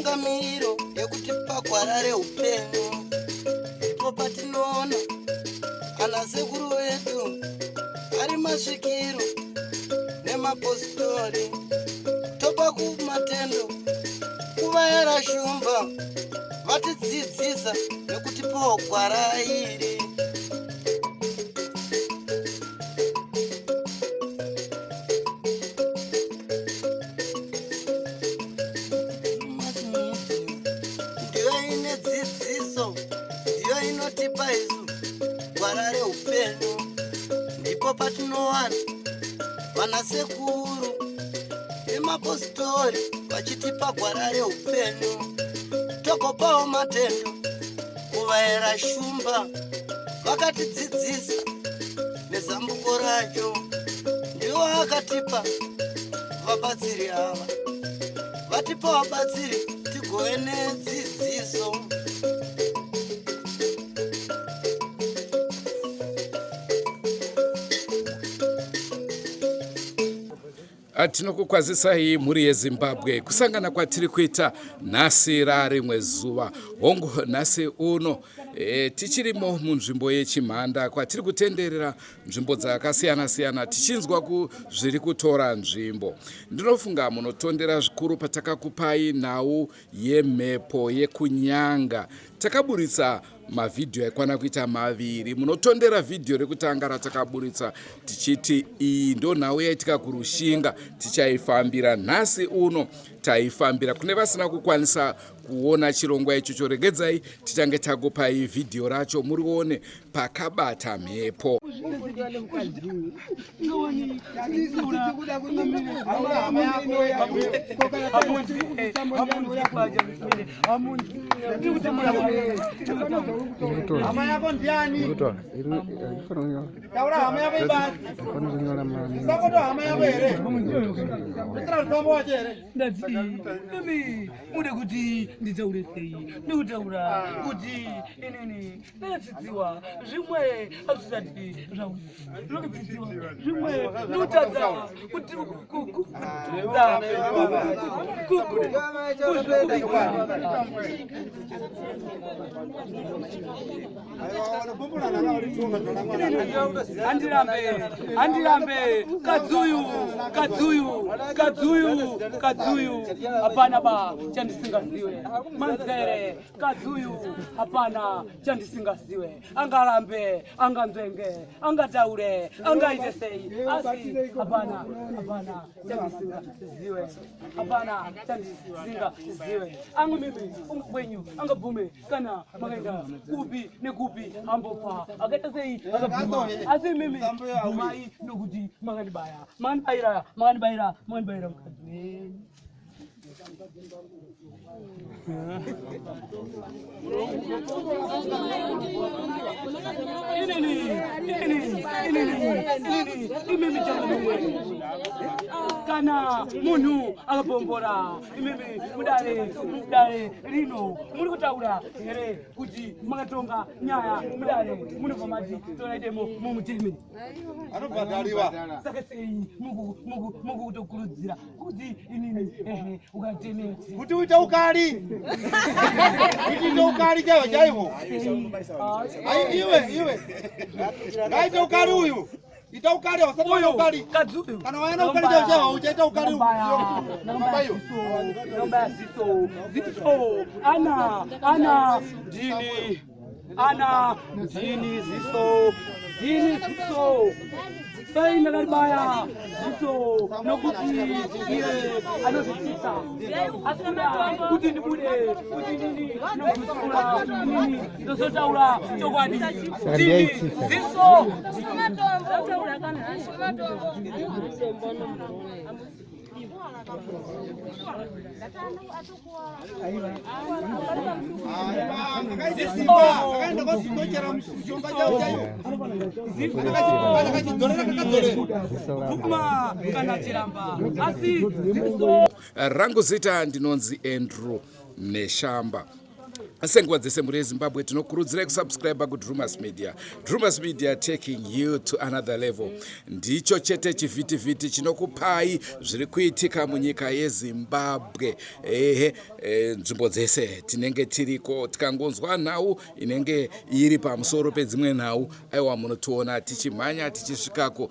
tungamiriro yekutipa gwara reupenyu. Ndipo patinoona ana sekuru vedu ari masvikiro nemapositori, topa kumatendo kuvayera shumba vatidzidzisa nekutipawo gwara iri. Ndiyo ine dzidziso, ndiyo inotipa isu gwara reupenyu. Ndipo patinowana vanasekuru nemapositori vachitipa gwara reupenyu, togopawo matendo kuvayera shumba vakatidzidzisa nezambuko racho. Ndiwo akatipa vabatsiri ava, vatipa vabatsiri tigove nedzidziso. Tinokukwazisai mhuri yeZimbabwe kusangana kwatiri kuita nhasi rarimwe zuva. Hongu nhasi uno tichirimo munzvimbo yechimhanda kwatiri kutenderera nzvimbo dzakasiyana siyana tichinzwa zviri kutora nzvimbo. Ndinofunga munotondera zvikuru patakakupai nhau yeMHEPO yekunyanga. Takaburitsa mavhidhiyo aikwana kuita maviri. Munotondera vhidhiyo rekutanga ratakaburitsa tichiti iyi ndo nhau yaitika kuRushinga, tichaifambira. Nhasi uno taifambira kune vasina kukwanisa kuona chirongwa ichocho. Regedzai tichange takupai vhidhiyo racho murione pakabata mhepo. Mude kuti nditaurei ndikutaura kuti inini ndakadzidziwa zvimwe azvisati zvaudzidziwa zvimwe ndikutadza kuti Andirambe kadzuyu hapana ba chandisingaziwe manzere kadzuyu hapana chandisingaziwe angarambe anganzenge angataure angaite sei asi hapana chandisingaziwe hapana chandisingaziwe angu mimi ungwenyu angabvume kana makaenda kupi nekupi ambopa akaita sei akabvuma asi mimi bvumai ndokuti makandibaya makandibayira mukadzi. Kana munhu akabombora imimi mudare rino muri kutaura here kuti makatonga nyaya mudare muri pamati tonaitemo mumutemi anobhadhariwa saka sei muku kutokurudzira kuti inini ukateme kuti uite ukali chaivo iwe ngaite ukali uyu ita ukali wasata ukali kana waenda ukali chaivo uchaita ukali naomba ziso ana dini ziso sai nakaribaya ziso nokuti iye anozvisisa asina kuti ndibude kuti nini nokuzura nini ndozotaura chokwadi dini ziso rangu zita ndinonzi Andrew Neshamba. senguva dzese muri yezimbabwe tinokurudzirai kusubscribe kudrumas media. Drewmas media taking you to another level. Ndicho chete chivhitivhiti chinokupai zviri kuitika munyika yezimbabwe. Nzvimbo dzese tinenge tiriko, tikangonzwa nhau inenge iri pamusoro pedzimwe nhau, aiwa munotiona tichimhanya tichisvikako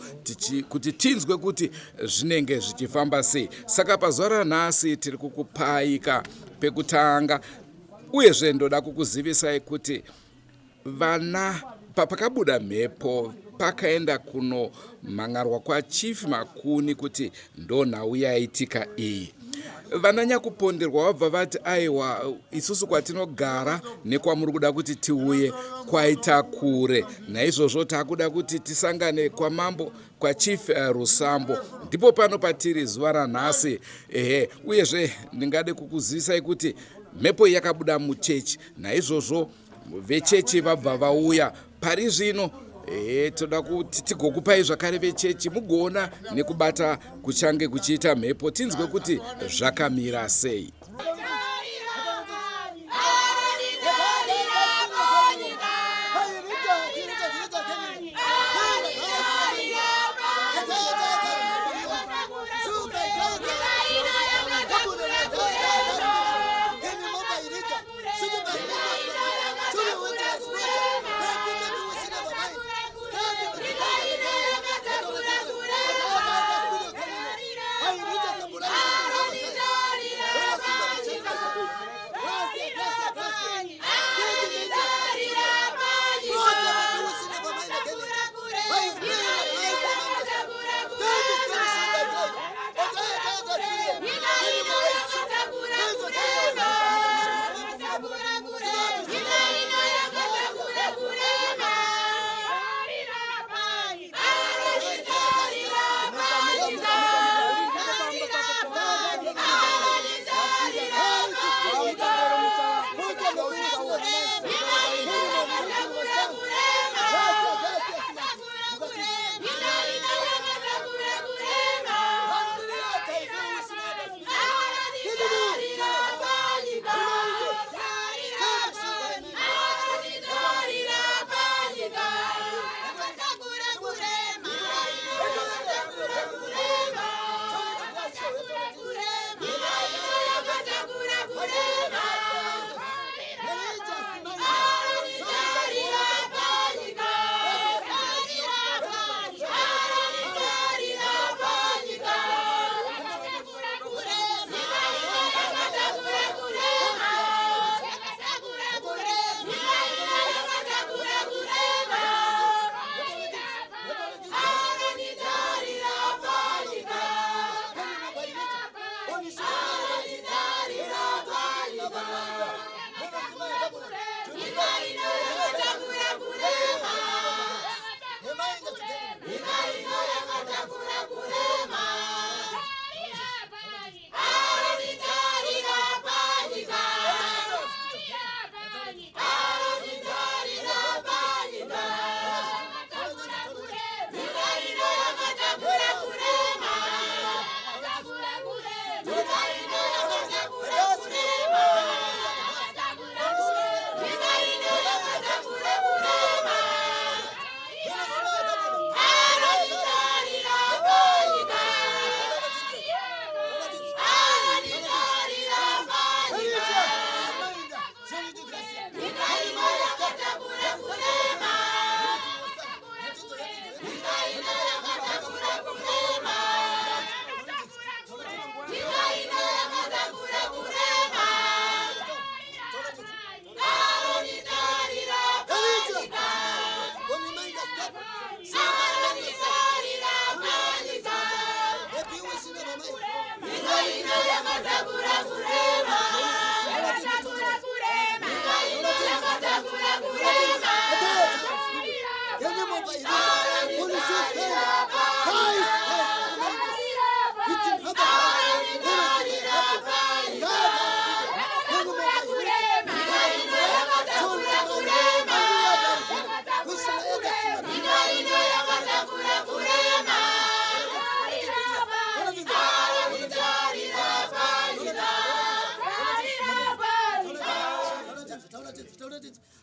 kuti tinzwe kuti zvinenge zvichifamba sei. Saka pazuva ranhasi tiri kukupaika pekutanga, uyezve ndoda kukuzivisai kuti vana pakabuda mhepo pakaenda kunomhangarwa kwachief Makuni kuti ndo nhau yaitika iyi. Vananyakuponderwa vabva vati aiwa isusu kwatinogara nekwamuri kuda kuti tiuye kwaita kure, naizvozvo takuda kuti tisangane kwamambo kwachief Rusambo. Ndipo pano patiri zuva ranhasi. Uyezve ndingade kukuzivisai kuti mhepo yakabuda muchechi, naizvozvo vechechi vabva vauya pari zvino. Toda kuti tigokupai zvakare vechechi mugoona nekubata kuchange kuchiita mhepo, tinzwe kuti zvakamira sei.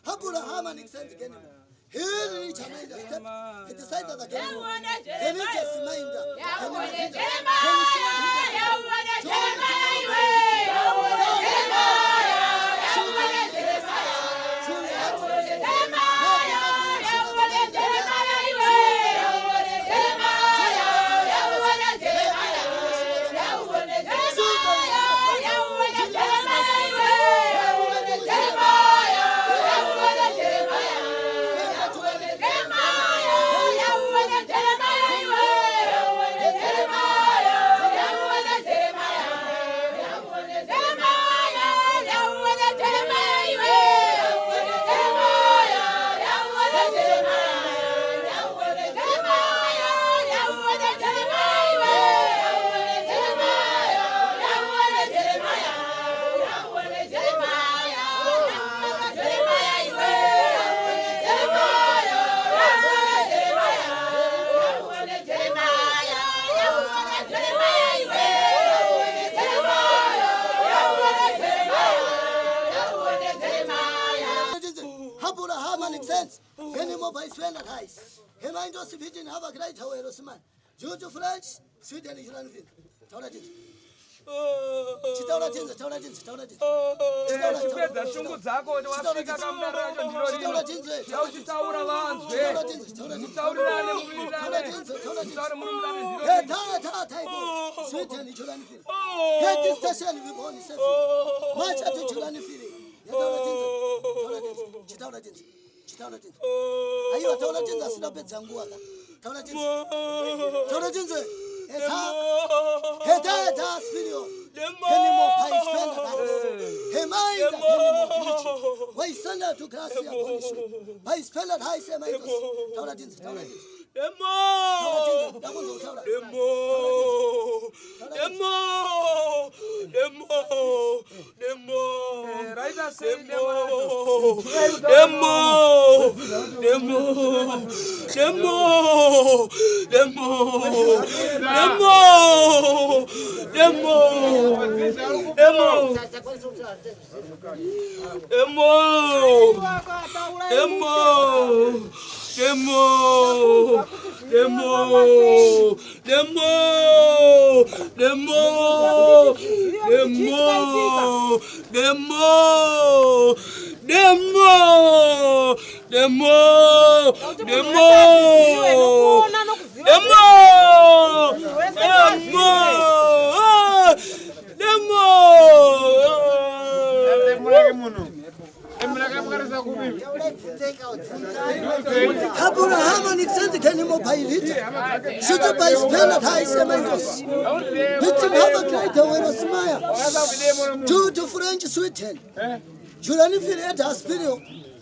Hapura hama niksendi keni. Hili ni chamainda step. It is side of the game. Hili just minda.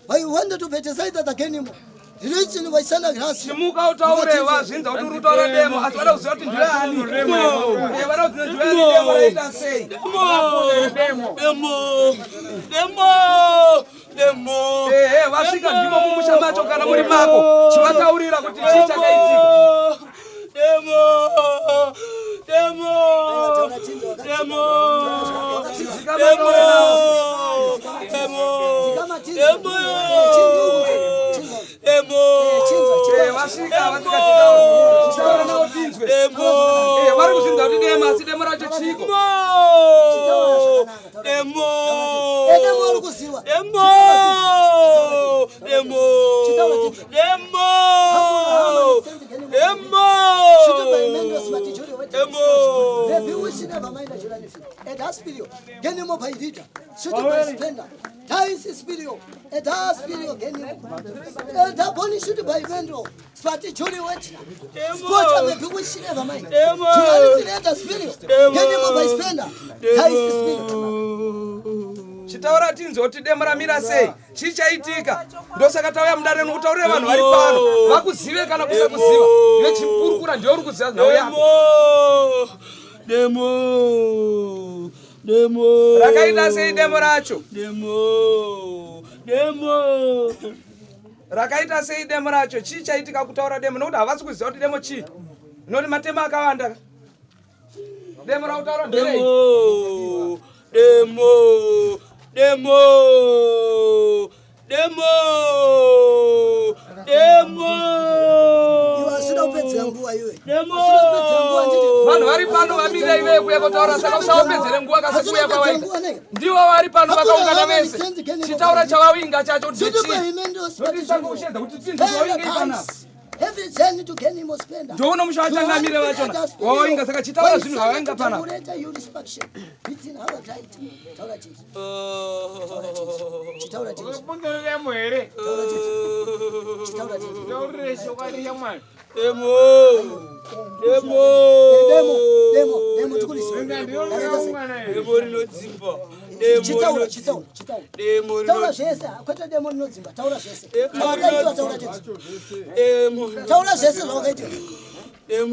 I wanted to beteside that again. Reaching my son grass. Muka utaure wazinza uturutara demo atwala usoti njani. Wala utunjani demo laita say. Demo. Wasika ndimo mumushamba chokana muri mako. Chivataurira kuti chicha kaitika. Chitaura tinzo kuti demara mira sei chichaitika ndosaka tauya mundareno kutaurira vanhu vari pano vakuzive kana kusakuziva iwe chipurukura ndio uri kuziva nhau yako demo rakaita sei demo racho rakaita sei demo racho chichaitika kutaura demo nokuti havasi kuziva kuti demo chii noti matema akawanda demo rautaura nderei demo demo. Vanhu vari pano vamire iwe kuya kutaura saka usawapedzere nguva kasekuya kwawaika. Ndivo vari pano vakaungana vese. Chitaura chavavinga chacho ndechii. Ndotisangoshedza kuti tinzi wavinga ipana. Ndouno mushawatangamire vachona. Wawavinga saka chitaura zvinhu zvavavinga pana.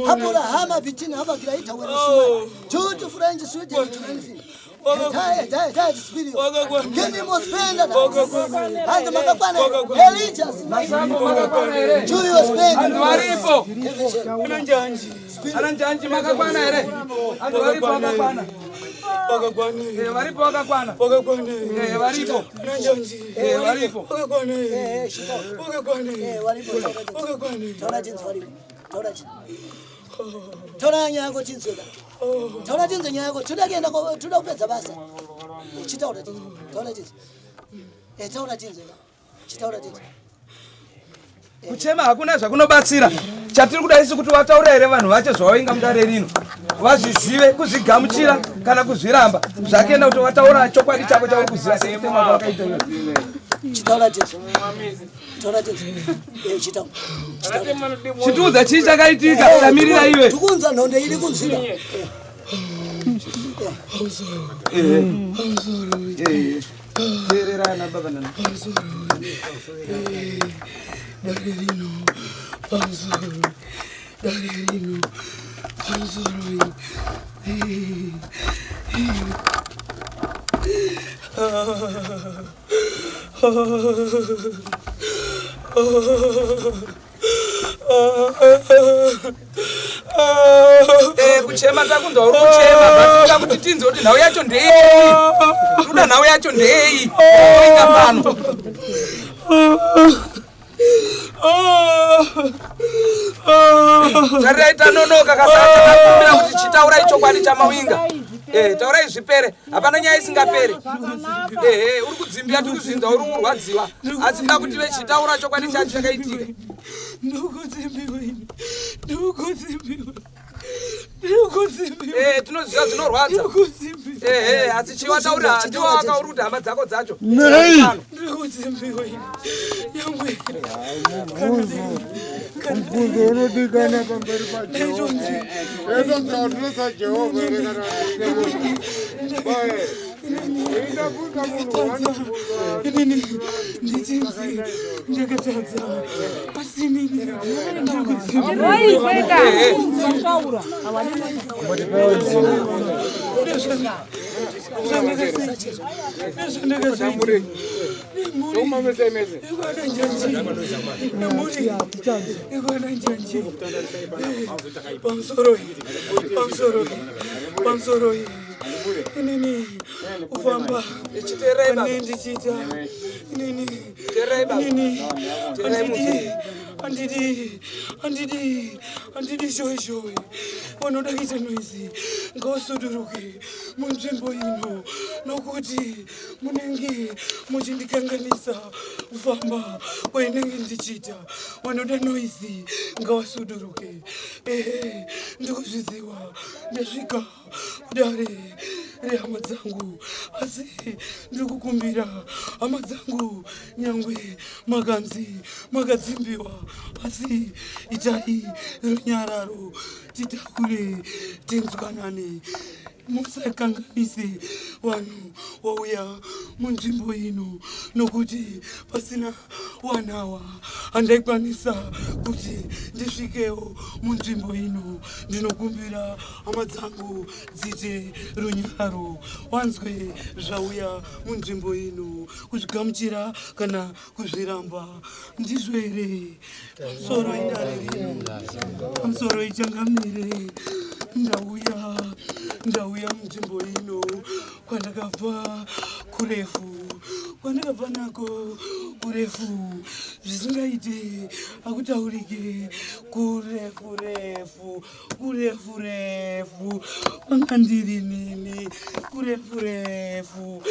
Hapola hama bitina haba kilaita wena sima. Jutu French sweet anything. Give me more spender. And the Makapana, Elias, Julius Spender, Maripo, Aranjanji Makapana, and Maripana. Kuchema hakuna zvakunobatsira. Chatiri kuda isi kuti vataure here vanhu vacho zvavavinga mudare rino. Vazvizive kuzvigamuchira kana kuzviramba. Zvakienda kuti vataura chokwadi chako chauri kuziva sekutema kwakaita iwe. Chitiudza chii chakaitika tamirira iwe. Tukunza nhonde iri kunzira. Tererana baba nana. Darino, Panzoro, Darino, Panzoro, kuchema takunza uri kuchema batika kuti tinze kuti nhau yacho ndei ruda nhau yacho ndei oinga pano Taraita nonoka kasata nakumbira kuti chitaurai chokwadi chamawinga. Taurai zvipere. Hapana nyaya isingapere. Uri kudzimbira tiri kuzinza uri kurwadziwa. Asi nda kuti ve chitaura chokwadi chacho chakaitika. Tinoziva zvinorwadza. Asi chiwataura ndiwo akauruda hama dzako dzacho. Mpunzo unodikana pamberi paJehovha. Ezo nzaunosa Jehovha Nini ufamba chitereba ndichita nini tereba nini andidi shoy wanoda kuita noise ngausuduruke munzvimbo ino nokuti munenge muchindikanganisa ufamba wainenge ndichita wanoda noise ngausuduruke ndikuzviziva ndasvika kudare rehama dzangu asi ndiri kukumbira hama dzangu nyangwe makanzi makadzimbiwa asi itai runyararo titakure tinzwanane musakanganise vanhu wauya munzvimbo ino nokuti pasina wanawa handaikwanisa kuti ndisvikewo munzvimbo ino. Ndinokumbira hama dzangu dzite runyaro wanzwe zvauya munzvimbo ino kuzvigamuchira kana kuzviramba ndizvo here pamusoro idare rino pamusoro ichangamire ndauya munzvimbo ino kwandakabva kurefu kwandakabva nako kurefu zvisingaite akutaurike kurefu anga ndiri nini kurefu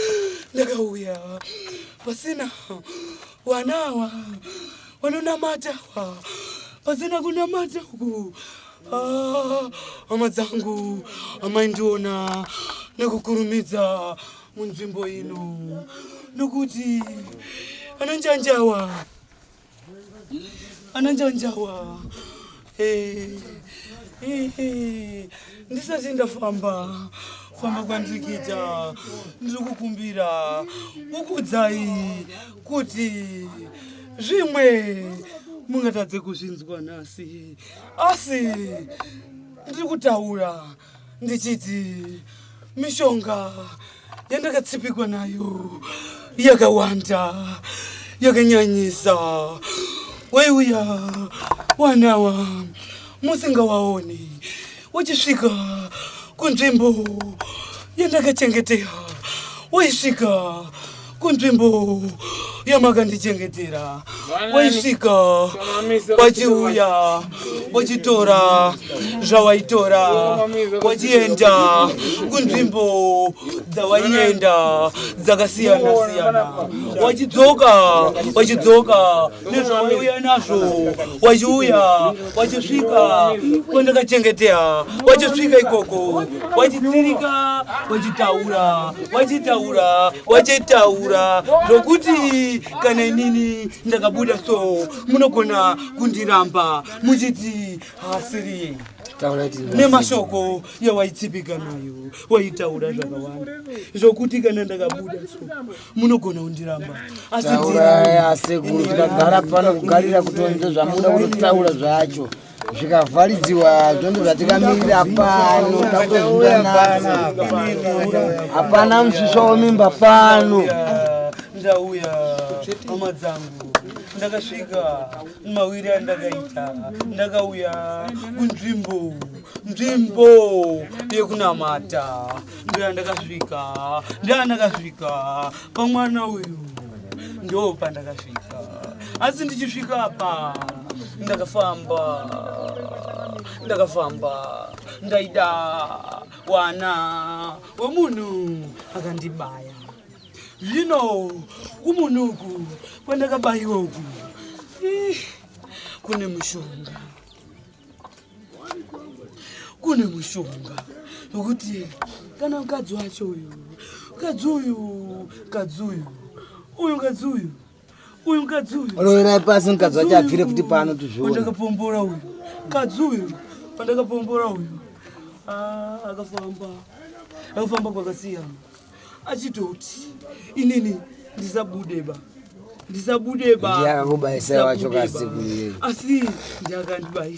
ndakauya pasina wanawa vanonamatawa pasina kunamata uku hama dzangu amaindiona nekukurumidza munzvimbo ino nokuti ananjanjawa ndisati ndafamba kwandiri kuita ndiri kukumbira ukudzai kuti zvimwe mungatadze kuzvinzwa nhasi asi ndiri kutaura ndichiti mishonga yandakatsipikwa nayo yakawanda yakanyanyisa waiuya wanawa musingawaoni wachisvika kunzvimbo yandakachengetera waisvika kunzvimbo yamakandichengetera waisvika wachiuya wachitora zvawaitora wachienda kunzvimbo dzawaienda dzakasiyana wachidzoka nezvawaiuya nazvo wachiuya wachisvika kwandakachengetera wachisvika ikoko wachitsirika wachitaura zvokuti kana inini ndakabuda so munogona kundiramba muchiti hasiri nemashoko yawaitsipika nayo waitaura zvakawanda zvokuti kana ndakabuda so munogona kundiramba asi kuti ndagara pano kugarira kutonze zvamuda kutotaura zvacho zvikavharidziwa zvondo zvatikamirira pano takutozviranana hapana musvisva wemimba pano ndauya hama dzangu ndakasvika mawiri andakaita ndakauya kunzvimbo yekunamata ndandakasvika pamwana uyu ndo pandakasvika asi ndichisvika apa ndakafamba ndaida wana wemunhu akandibaya zvino kumunuku kwandakabayiwa uku kune mushonga wekuti kana mukadzi wacho uyu unoerai pasi mukadzi wacho abvire futi pano tuzviona pandakapombora uyu mukadzi uyu pandakapombora uyu akafamba kwakasiyana achitoti inini ndisabudeba ndiyakakubayisa wacho kasikuye asi ndiyakandibaya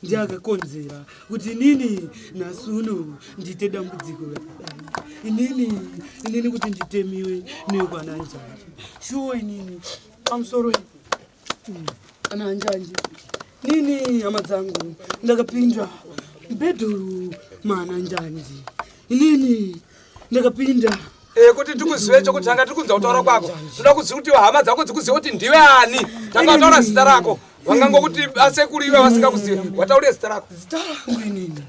ndiyakakonzera kuti inini nhasi uno ndiite dambudziko rakadai inini kuti nditemiwe nekwananjanje shuwo inini pamusoro ananjanje nini hama dzangu ndakapinda mbedhuru maananjanje inini ndakapinda kuti tikuzive chokutanga tiri kunza kutaura kwako toda kuziva kuti hama dzako dzikuzive kuti ndiwe ani tanga wataura zita rako vangangokuti asekuru ive vasingakuzive wataurire zita rako zita rangu inini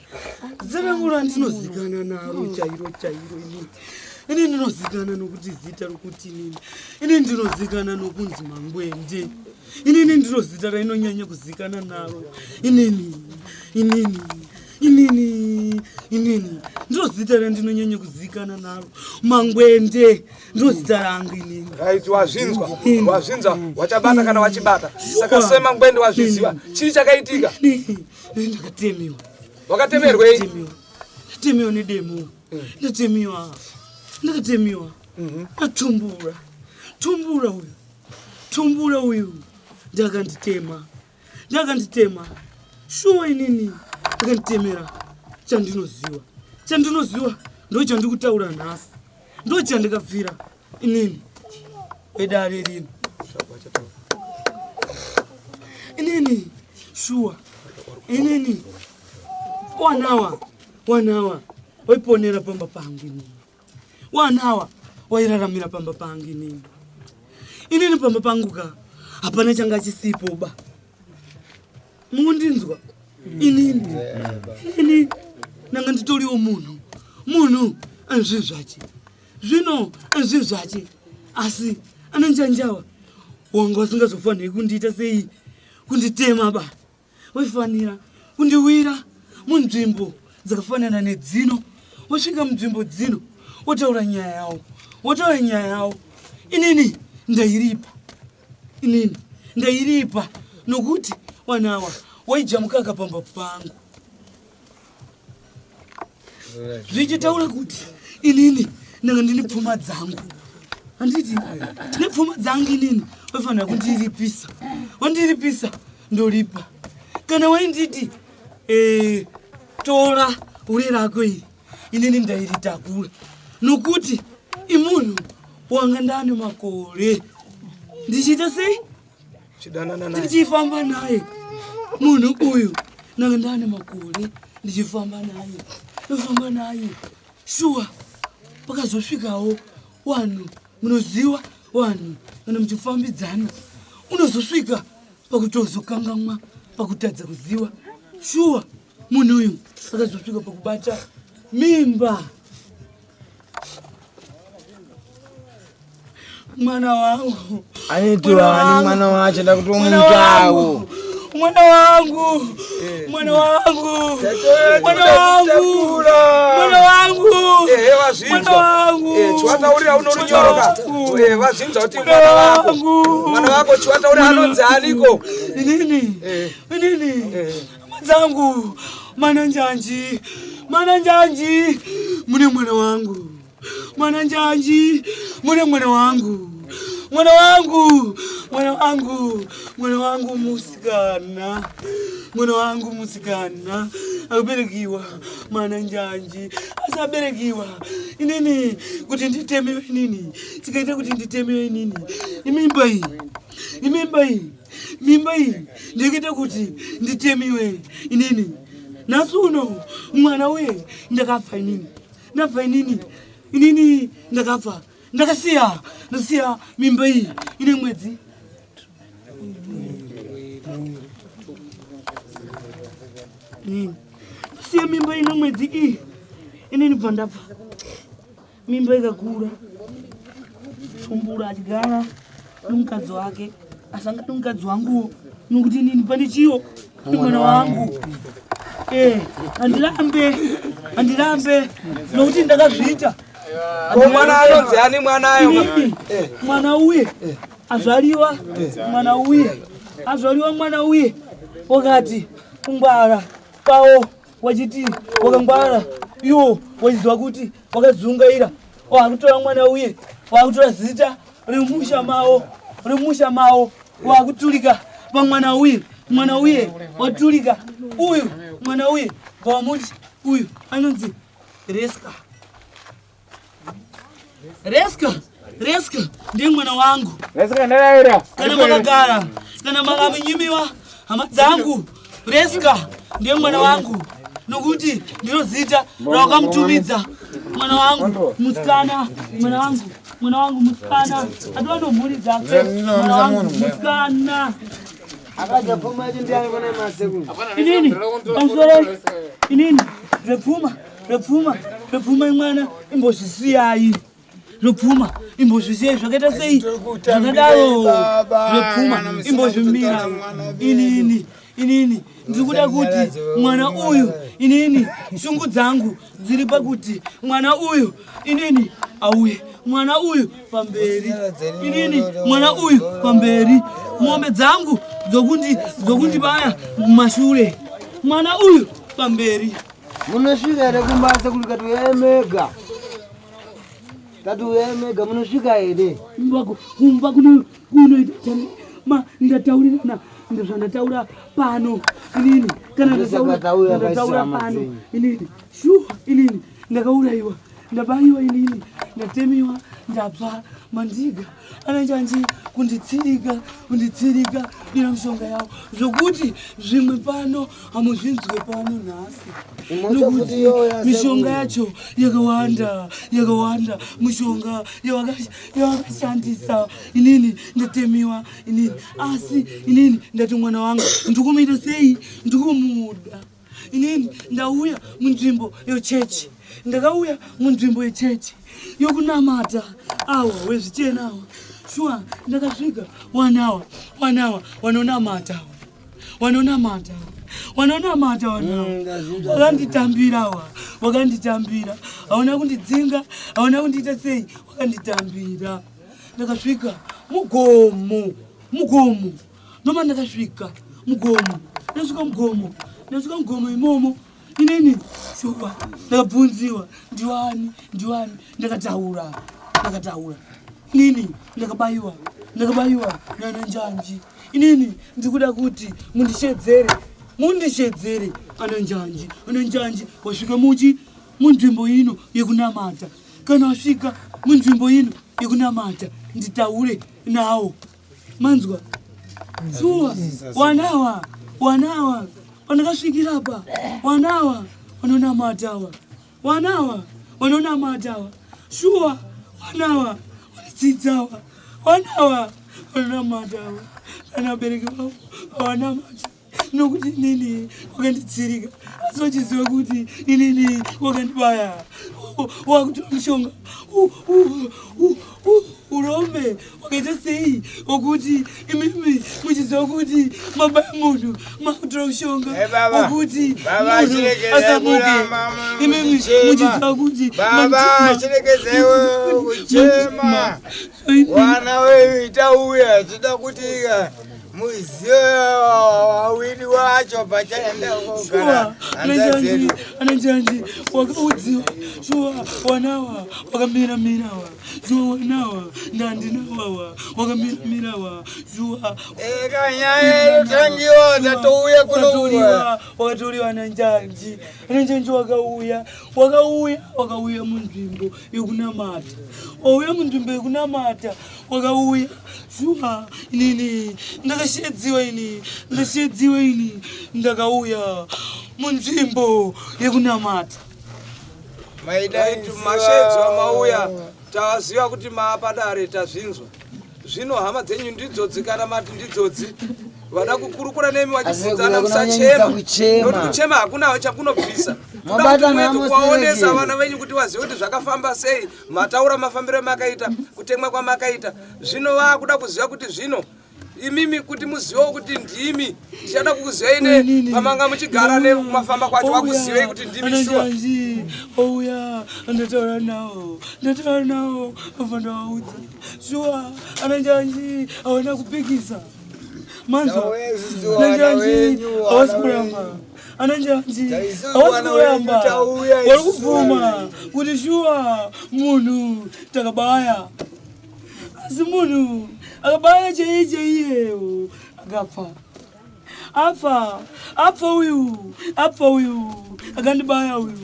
zita rangu randinozikana naro chairo inini ndinozikana nokuti zita rokuti inini ndinozikana nokunzi Mangwende inini ndiro zita rainonyanya kuzikana naro inini ndiro zita randinonyanya kuzikana naro Mangwende ndiro zita rangu inini wazvinzwa wachabata kana wachibata saka se Mangwende wazviziva chii chakaitika ndakatemiwa wakatemerwei temiwa nedemo ndakatemiwa tumbura uyu ndakanditema shuwa inini ndakanditemera chandinoziva ndo chandikutaura nhasi ndo chandikabvira inini edare rino inini shuwa inini wanawa waiponera pamba pangu inini wanawa wairaramira pamba pangu inini inini pamba panguka hapana changa chisipo ba mundinzwa inini nanga nditoriwo munhu anzvinzvache zvino anzvinzvache asi anonjanjawa wanga wasingazofaniri kundiita sei kunditema ba waifanira kundiwira munzvimbo dzakafanana nedzino wasvika munzvimbo dzino wotaura nyaya yawo inini ndairipa nokuti wanawa waijamukaka pamba pangu zvichitaura kuti inini nanga ndine pfuma dzangu handiti tine pfuma dzangu inini waifanira kundiripisa wandiripisa ndoripa kana wainditi tora ure rako iri inini ndairitakura nokuti imunhu wanga ndane makore ndichiita sei ndichifamba naye munhu uyu nanga ndane makore ndichifamba naye shuwa pakazosvikawo wanhu munoziva wanhu kana muchifambidzana unozosvika pakutozokangamwa pakutadza kuziva shuwa munhu uyu akazosvika pakubata mimba mwana wangu anitiwani mwana wacho ndakutomutawo mwana wangu chiwataurira unorinyoroka vazinza kuti mwana wako chiwataurira anonzi aniko inini madzangu mana njanji mune mwana wangu mwana njanji mune mwana wangu musikana akuberekiwa mwana njanji asaberekiwa inini kuti nditemewe inini tikaita kuti nditemewe inini imimba iyi ndikaita kuti nditemiwe inini nhasi uno mwana uye ndakafa inini ndakafa ndasiya mimba iyi ine mwedzi ndasiya mimba ine mwedzi iyi inini bva ndafa mimba ikakura tumbura achigara nomukadzi wake asanga nomukadzi wanguwo nokuti inini pandichiyo mwana wangu handirambe nokuti ndakazviita mwana anonzi ani mwanayo mwana uye azvaliwa mwana uye wakati kungwara pawo wachiti wakangwara iwo wachiziva kuti wakadzungaira wakutora mwana uye wakutora zita remusha mawo wakutulika pamwana uye watulika uyu mwana uye vamuti uyu anonzi Reska ndiye mwana wangu. Kana makagara, kana makaminyimiwa hama dzangu. Reska ndiye mwana wangu. Nokuti ndiro zita rakamutumidza mwana wangu musikana, mwana wangu musikana. Atova mhuri dzake. Mwana wangu musikana. akajapfuma ichi ndiani pana masekuru inini pamusoro inini repfuma imwana imbozvisiyai repfuma imbozvisiyai zvakaita sei zvakadaro repfuma imbozvimira inini ndiri kuda kuti mwana uyu inini shungu dzangu dziri pakuti mwana uyu inini auye mwana uyu pamberi inini mwana uyu pamberi mombe dzangu dzokundibaya mumashure mwana uyu pamberi munosvika here kumbasa kuti katuemega munosvika here kumba kunoita ndataurirana ndazvandataura pano inini kana ndataura pano inini shuwa inini ndakaurayiwa ndabayiwa inini ndatemiwa ndabva mandiga anachanji kunditsirika dina mishonga yawo zvokuti zvimwe pano hamuzvinzwe pano nhasi nokuti mishonga yacho yakawanda mishonga yawakashandisa inini ndatemiwa inini asi inini ndati mwana wangu ndikumuita sei ndikumuda inini ndauya munzvimbo yechechi ndakauya munzvimbo yechechi yokunamata awa wezvichena awa shuwa ndakasvika wanawa vanonamata wakanditambira hauna kundidzinga hauna kundiita sei wakanditambira ndakasvika mugomo noma ndakasvika mugomo ndasvika mugomo imomo inini shuwa ndakabvunziwa ndiwani ndakataura inini ndakabayiwa nananjanji inini ndikuda kuti mundishedzere ananjanji wasvika munzvimbo ino yekunamata kana wasvika munzvimbo ino yekunamata nditaure nawo manzwa shuwa wanawa vandakasvikira pa wanawa vanonamatawa shuwa wanawa vanodzidzawa wanawa vanonamatawa kana vabereki vavo havanamata nokuti inini wakanditsirika asi vachiziva kuti inini wakandibaya wakutora mushonga urombe wakaita sei wokuti imimi muchiziva kuti mabaya munhu makutora mushonga wokuti munhu asamuke imimi muchiziva kuti chirekezewo kuchema wana weitauya tida kutika muziyo wawili wacho pachaenda kugara ananjanji wakaudziwa shuwa wanawa wakamira-mirawa shuwa wanawa ndandinawawa wakamira-mirawa shuwa kanyaya yotangiwa tatouya kunowa wakatoriwa ananjanji wakauya munzvimbo yekunamata wakauya shuwa inini ndakashedziwa ini ndakauya munzvimbo yekunamata maidaitu mashedziwa mauya tawaziva kuti maapadare tazvinzwa zvino hama dzenyu ndidzodzi kana mati ndidzodzi vada kukurukura nemi vachibvunzana musachema nokuti kuchema hakuna chakunobvisa kuwaonesa vana venyu kuti vazive kuti zvakafamba sei mataura mafambiro emakaita kutemwa kwamakaita zvino vakuda kuziva kuti zvino imimi kuti muzivewo kuti ndimi ndichada kukuziva ine pamanga muchigara nemafamba kwacho wakuzivei kuti ndimi shuwa ouya ndataura nawo vandawaudza shuwa ananjanji hawana kupikisa manzwa ananjanji hawasi kuramba ananjanji hawasi kuramba wari kubvuma kuti shuwa munhu takabaya asi munhu akabaya chaiyewo akafa apfa uyu akandibaya uyu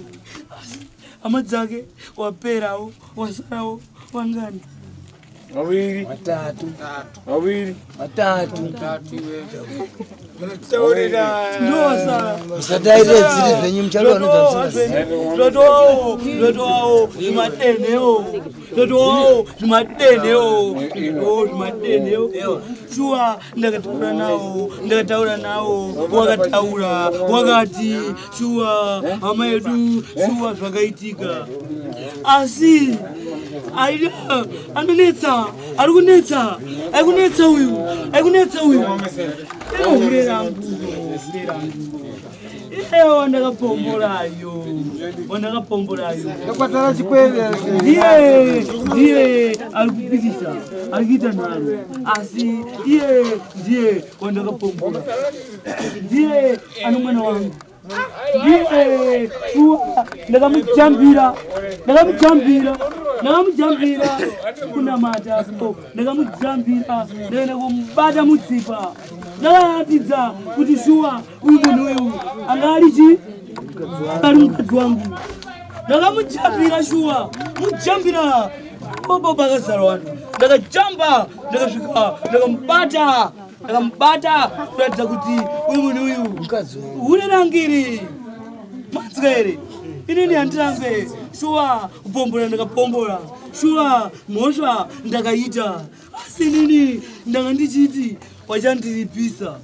hama dzake waperawo wasarawo wangani watatu musadaire dziri zvenyu muchalo zvotowawo zvimadenhewo shuwa ndakataura nawo wakati shuwa hama yedu shuwa zvakaitika asi arikunetsa uyu hure rangu wandakapomborayo kwatara chikwere ndiye arikupikisa arikuita nharo asi ndiye wandakapombora ndiye ano mwana wangu ndiye ndakamujambira kunamata ndakamujambira ndaenda kumubata mutsipa ndakaratidza kuti shuwa uyu munhu uyu anga ari mukadzi wangu ndakamujambira shuwa mujambira popo pakazara vanhu ndakajamba ndakasvika ndakamubata kuratidza kuti uyu munhu uyu unerangiri manzwere inini handirambe shuwa kupombola ndakapombola shuwa mhosva ndakaita asi inini ndanga ndichiti wachandiripisa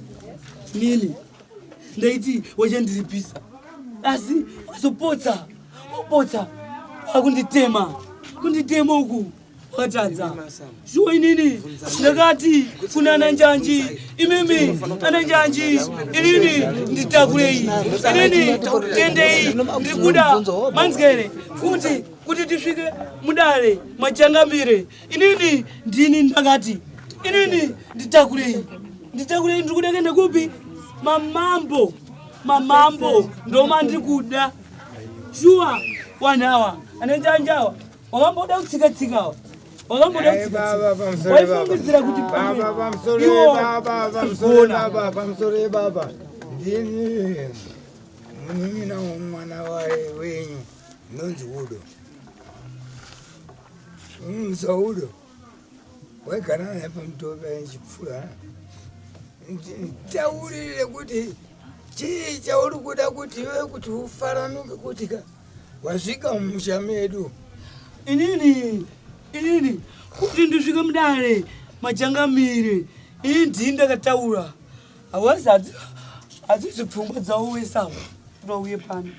nini ndaiti wachandiripisa asi wazopotsa wakunditema uku wakatadza shuwa inini ndakati kuna ananjanji imimi ananjanji inini nditakurei inini tendei ndirikuda manzwere kuti tisvike mudare machangamire inini ndini ndakati inini nditakurei ndikuda kuenda kupi mamambo ndoma ndirikuda shuwa wanawa ananjanjawa wakamboda kutsikatsikawa waifungidzira kuti pamsore baba ndini munimina mwana wenyu nonzi udo Saudo waigara naye pamutobe chipfura taurire kuti chii chauri kuda kuti iwe kuti ufaranuke kuti wasvika mumusha medu inini kuti ndisvike mudare machangamire ini ndii ndakataura hawazi hadzisi pfungwa dzauwesa ndauye pano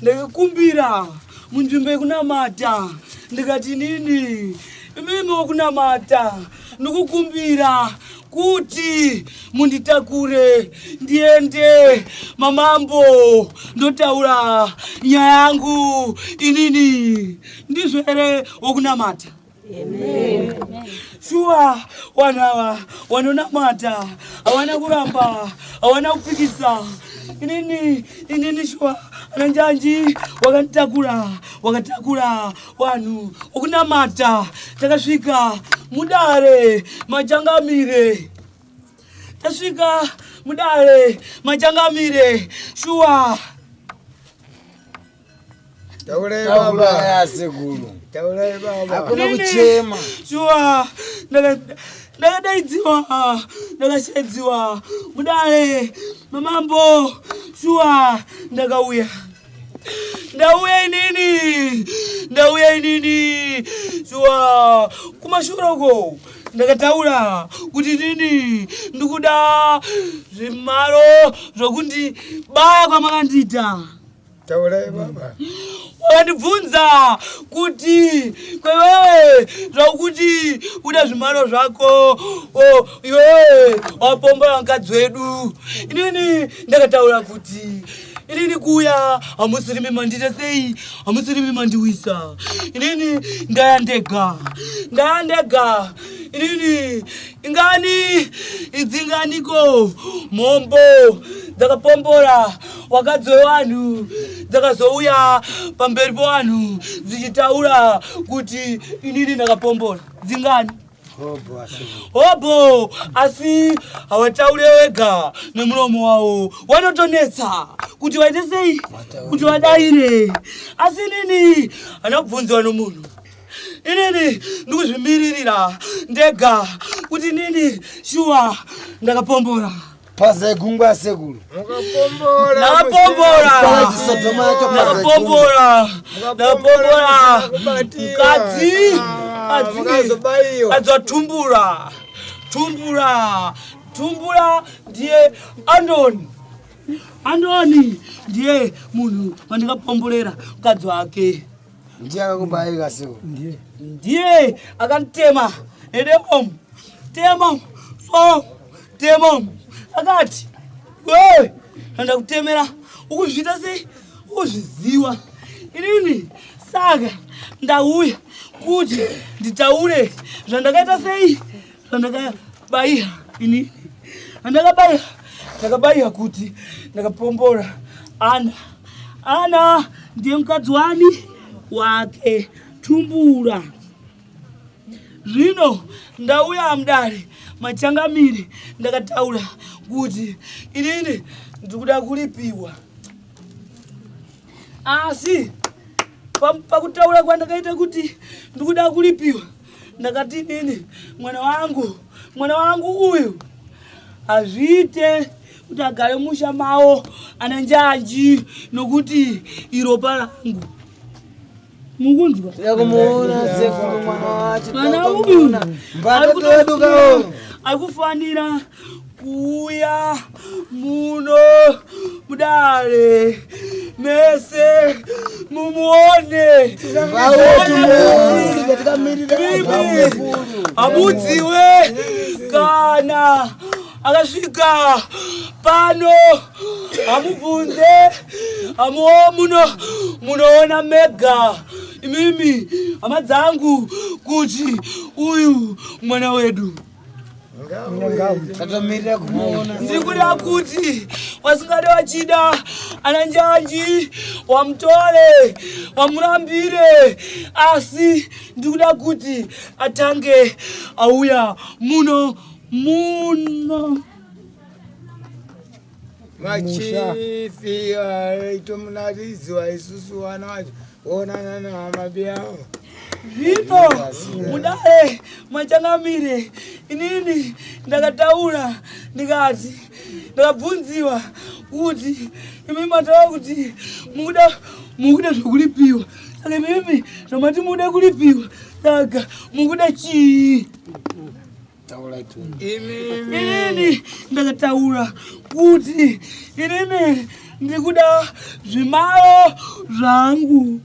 ndakakumbira munzvimbo yekunamata ndikati nini imimi wakunamata ndikukumbira kuti munditakure ndiende mamambo ndotaura nyaya yangu inini ndizvo ere wakunamata shuwa wanawa wanonamata hawana kuramba hawana kupikisa inini shuwa ananjanji wakatakura wanhu wakunamata takasvika mudare machangamire shuwa taurei baba yasekuru taurei baba hakuna kuchema shuwa ndakadaidziwa ndakashedziwa mudare mamambo shuwa ndauya inini shuwa kumashuroko ndakataura kuti nini ndikuda zvimaro zvokundibaya kwamakandita taurei baba wakandibvunza kuti kwewewe zvakuti uda zvimaro zvako iwewe wapombola mukadzi wedu inini ndakataura kuti inini kuya hamusiri mimandita sei hamusiri mimandiwisa inini ndaya ndega inini ingani idzinganiko mombo dzakapombora wakadzi wevanhu dzakazouya pamberi pevanhu dzichitaura kuti inini ndakapombora dzingani hobo asi hawataure wega nemuromo wavo wanotonetsa kuti waite sei kuti wadaire asi inini hana kubvunziwa nomunhu inini ndikuzvimiririra ndega kuti nini shuwa ndakapombora Pazai gungwa sekuru. Ndakapombora. Mukadzi. Tumbura ndiye Andoni ndiye munhu wandikapomborera mukadzi wake. Ndiye akakubaira sekuru. Ndiye akantema. Tema. Akati, wewe, ndakutemera, ukuzvita sei, ukuzviziwa. Inini, saka, ndauya, kuti, nditaure, zvandakaita sei, zvandakabaira, inini. Ndakabaira kuti, ndakapombora, Ana, ndiye mukadzi wake, Tumbura. Zvino, ndauya mudare. Machangamire ndakataura kuti inini ndikuda kulipiwa. Asi pakutaura kwandakaita kuti ndikuda kulipiwa ndakati nini mwana wangu uyu azviite kuti agare musha mawo ana njanji nokuti iropa rangu mukunzwa yakumuona sekuru mwana wacho mwana uyu akufanira kuuya muno mudare mese mumuone amudziwe kana akasvika pano amubvunze munoona mega imimi hama dzangu kuti uyu mwana wedu ndikuda kuti wasingade wachida ana njanji wamutore wamurambire asi ndikuda kuti atange auya muno machifi itomunariziwa isusu wana wacho onana nehamabi yavo zvino mudare machangamire inini ndakataura ndikati ndakabvunziwa kuti imi mataura kuti mukuda zvokulipiwa saka mimi zvamati mukuda kulipiwa saka mukuda chii inini ndakataura kuti inini ndikuda zvimaro zvangu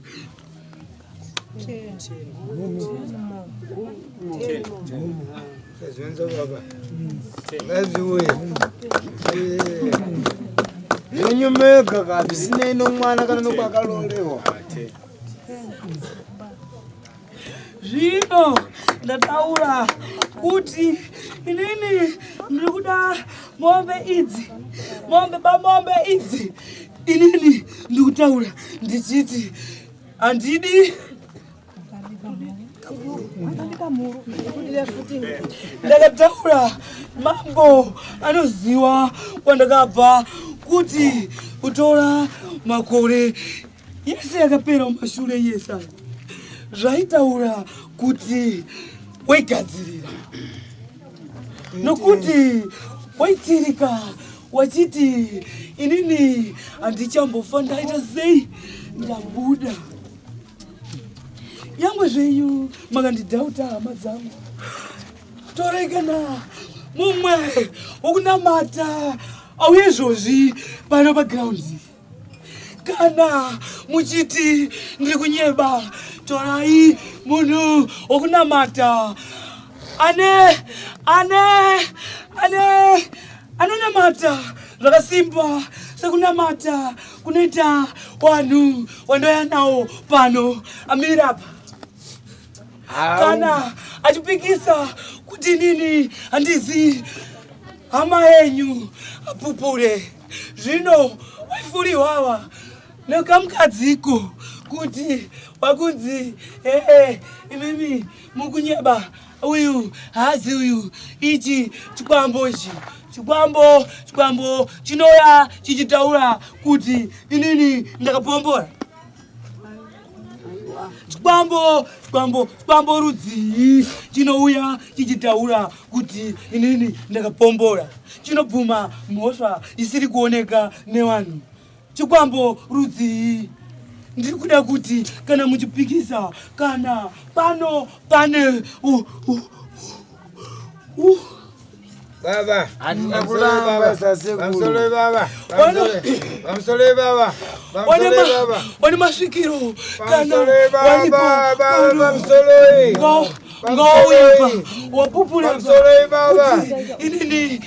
yonyomeka kapi sinei nomwana kana nokwakalolewa zvino ndataura kuti inini ndikuda mombe idzi inini ndikutaura ndichiti handidi ndakataura mambo anoziva kwandakabva kuti kutora makore yese yakapera mumashure yese zvaitaura kuti waigadzirira nokuti waitsirika wachiti inini handichambofa ndaita sei ndabuda yamwe zvenyu makandidhauta hama dzangu torekana mumwe wokunamata auye izvozvi pano pagiraundi kana muchiti ndiri kunyeba torai munhu wokunamata anonamata zvakasimba sekunamata kunoita wanhu wandoya nawo pano amirapa kana achipikisa kuti nini handizi hama yenyu apupure zvino waifuriwawa nekamukadziko kuti wakunzi imimi mukunyeba uyu hazi uyu ichi chikwambo chinoya chichitaura kuti inini ndakapombora chikwambo rudzii chinouya chichitaura kuti inini ndakapombora chinobvuma mhosva isiri kuoneka nevanhu chikwambo rudzii ndiri kuda kuti kana muchipikisa kana pano pane Baba, wani masvikiro kana ngauipa wapupura kuti inini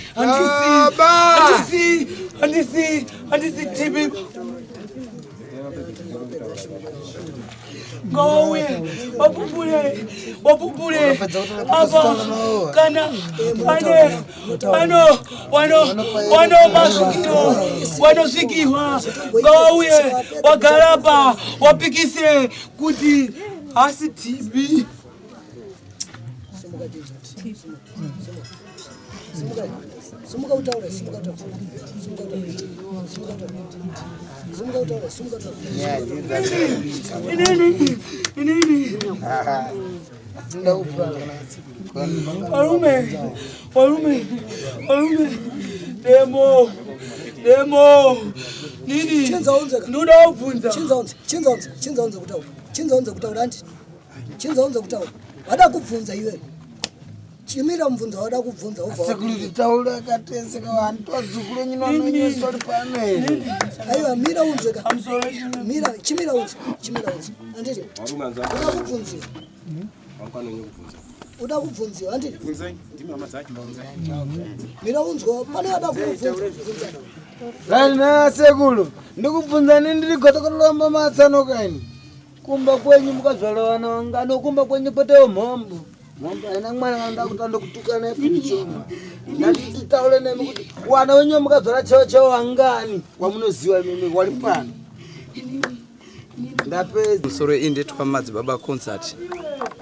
handisi tibi ngauye wapupure apa kana wano masvikiro wanosvikirwa ngauye wagarapa wapikise kuti hasi tibi Walume. Demo. Nini? Ndoda kubvunza. Chinzaunze kutaura anti. Chinzaunze kutaura. Wada kubvunza iwe. Chimira mvunza wada kubvunza ubva. Sekuriti taura kateseka vantu vazukuru nyino vanonyeswa uri paneri. Aiwa mira unzeka. Mira chimira unze. Anditi. Wada kubvunza. Uda kubvunziwa anditi. Bvunzai ndimi hama dzacho bvunzai. Mira unzwa pane wada kubvunza. Rana sekuru ndikubvunza ndiri gotokoromba matsano kaini. Kumba kwenyu mukazvala vana vangano kumba kwenyu potewo Mombe aina mwana anda kutanda kutukana epichoma. Ndati taule nemi kuti wana wenyu mukazvala cheo wangani wamunoziva mimi wali pano. Ndapedza musoro indetwa madzibaba concert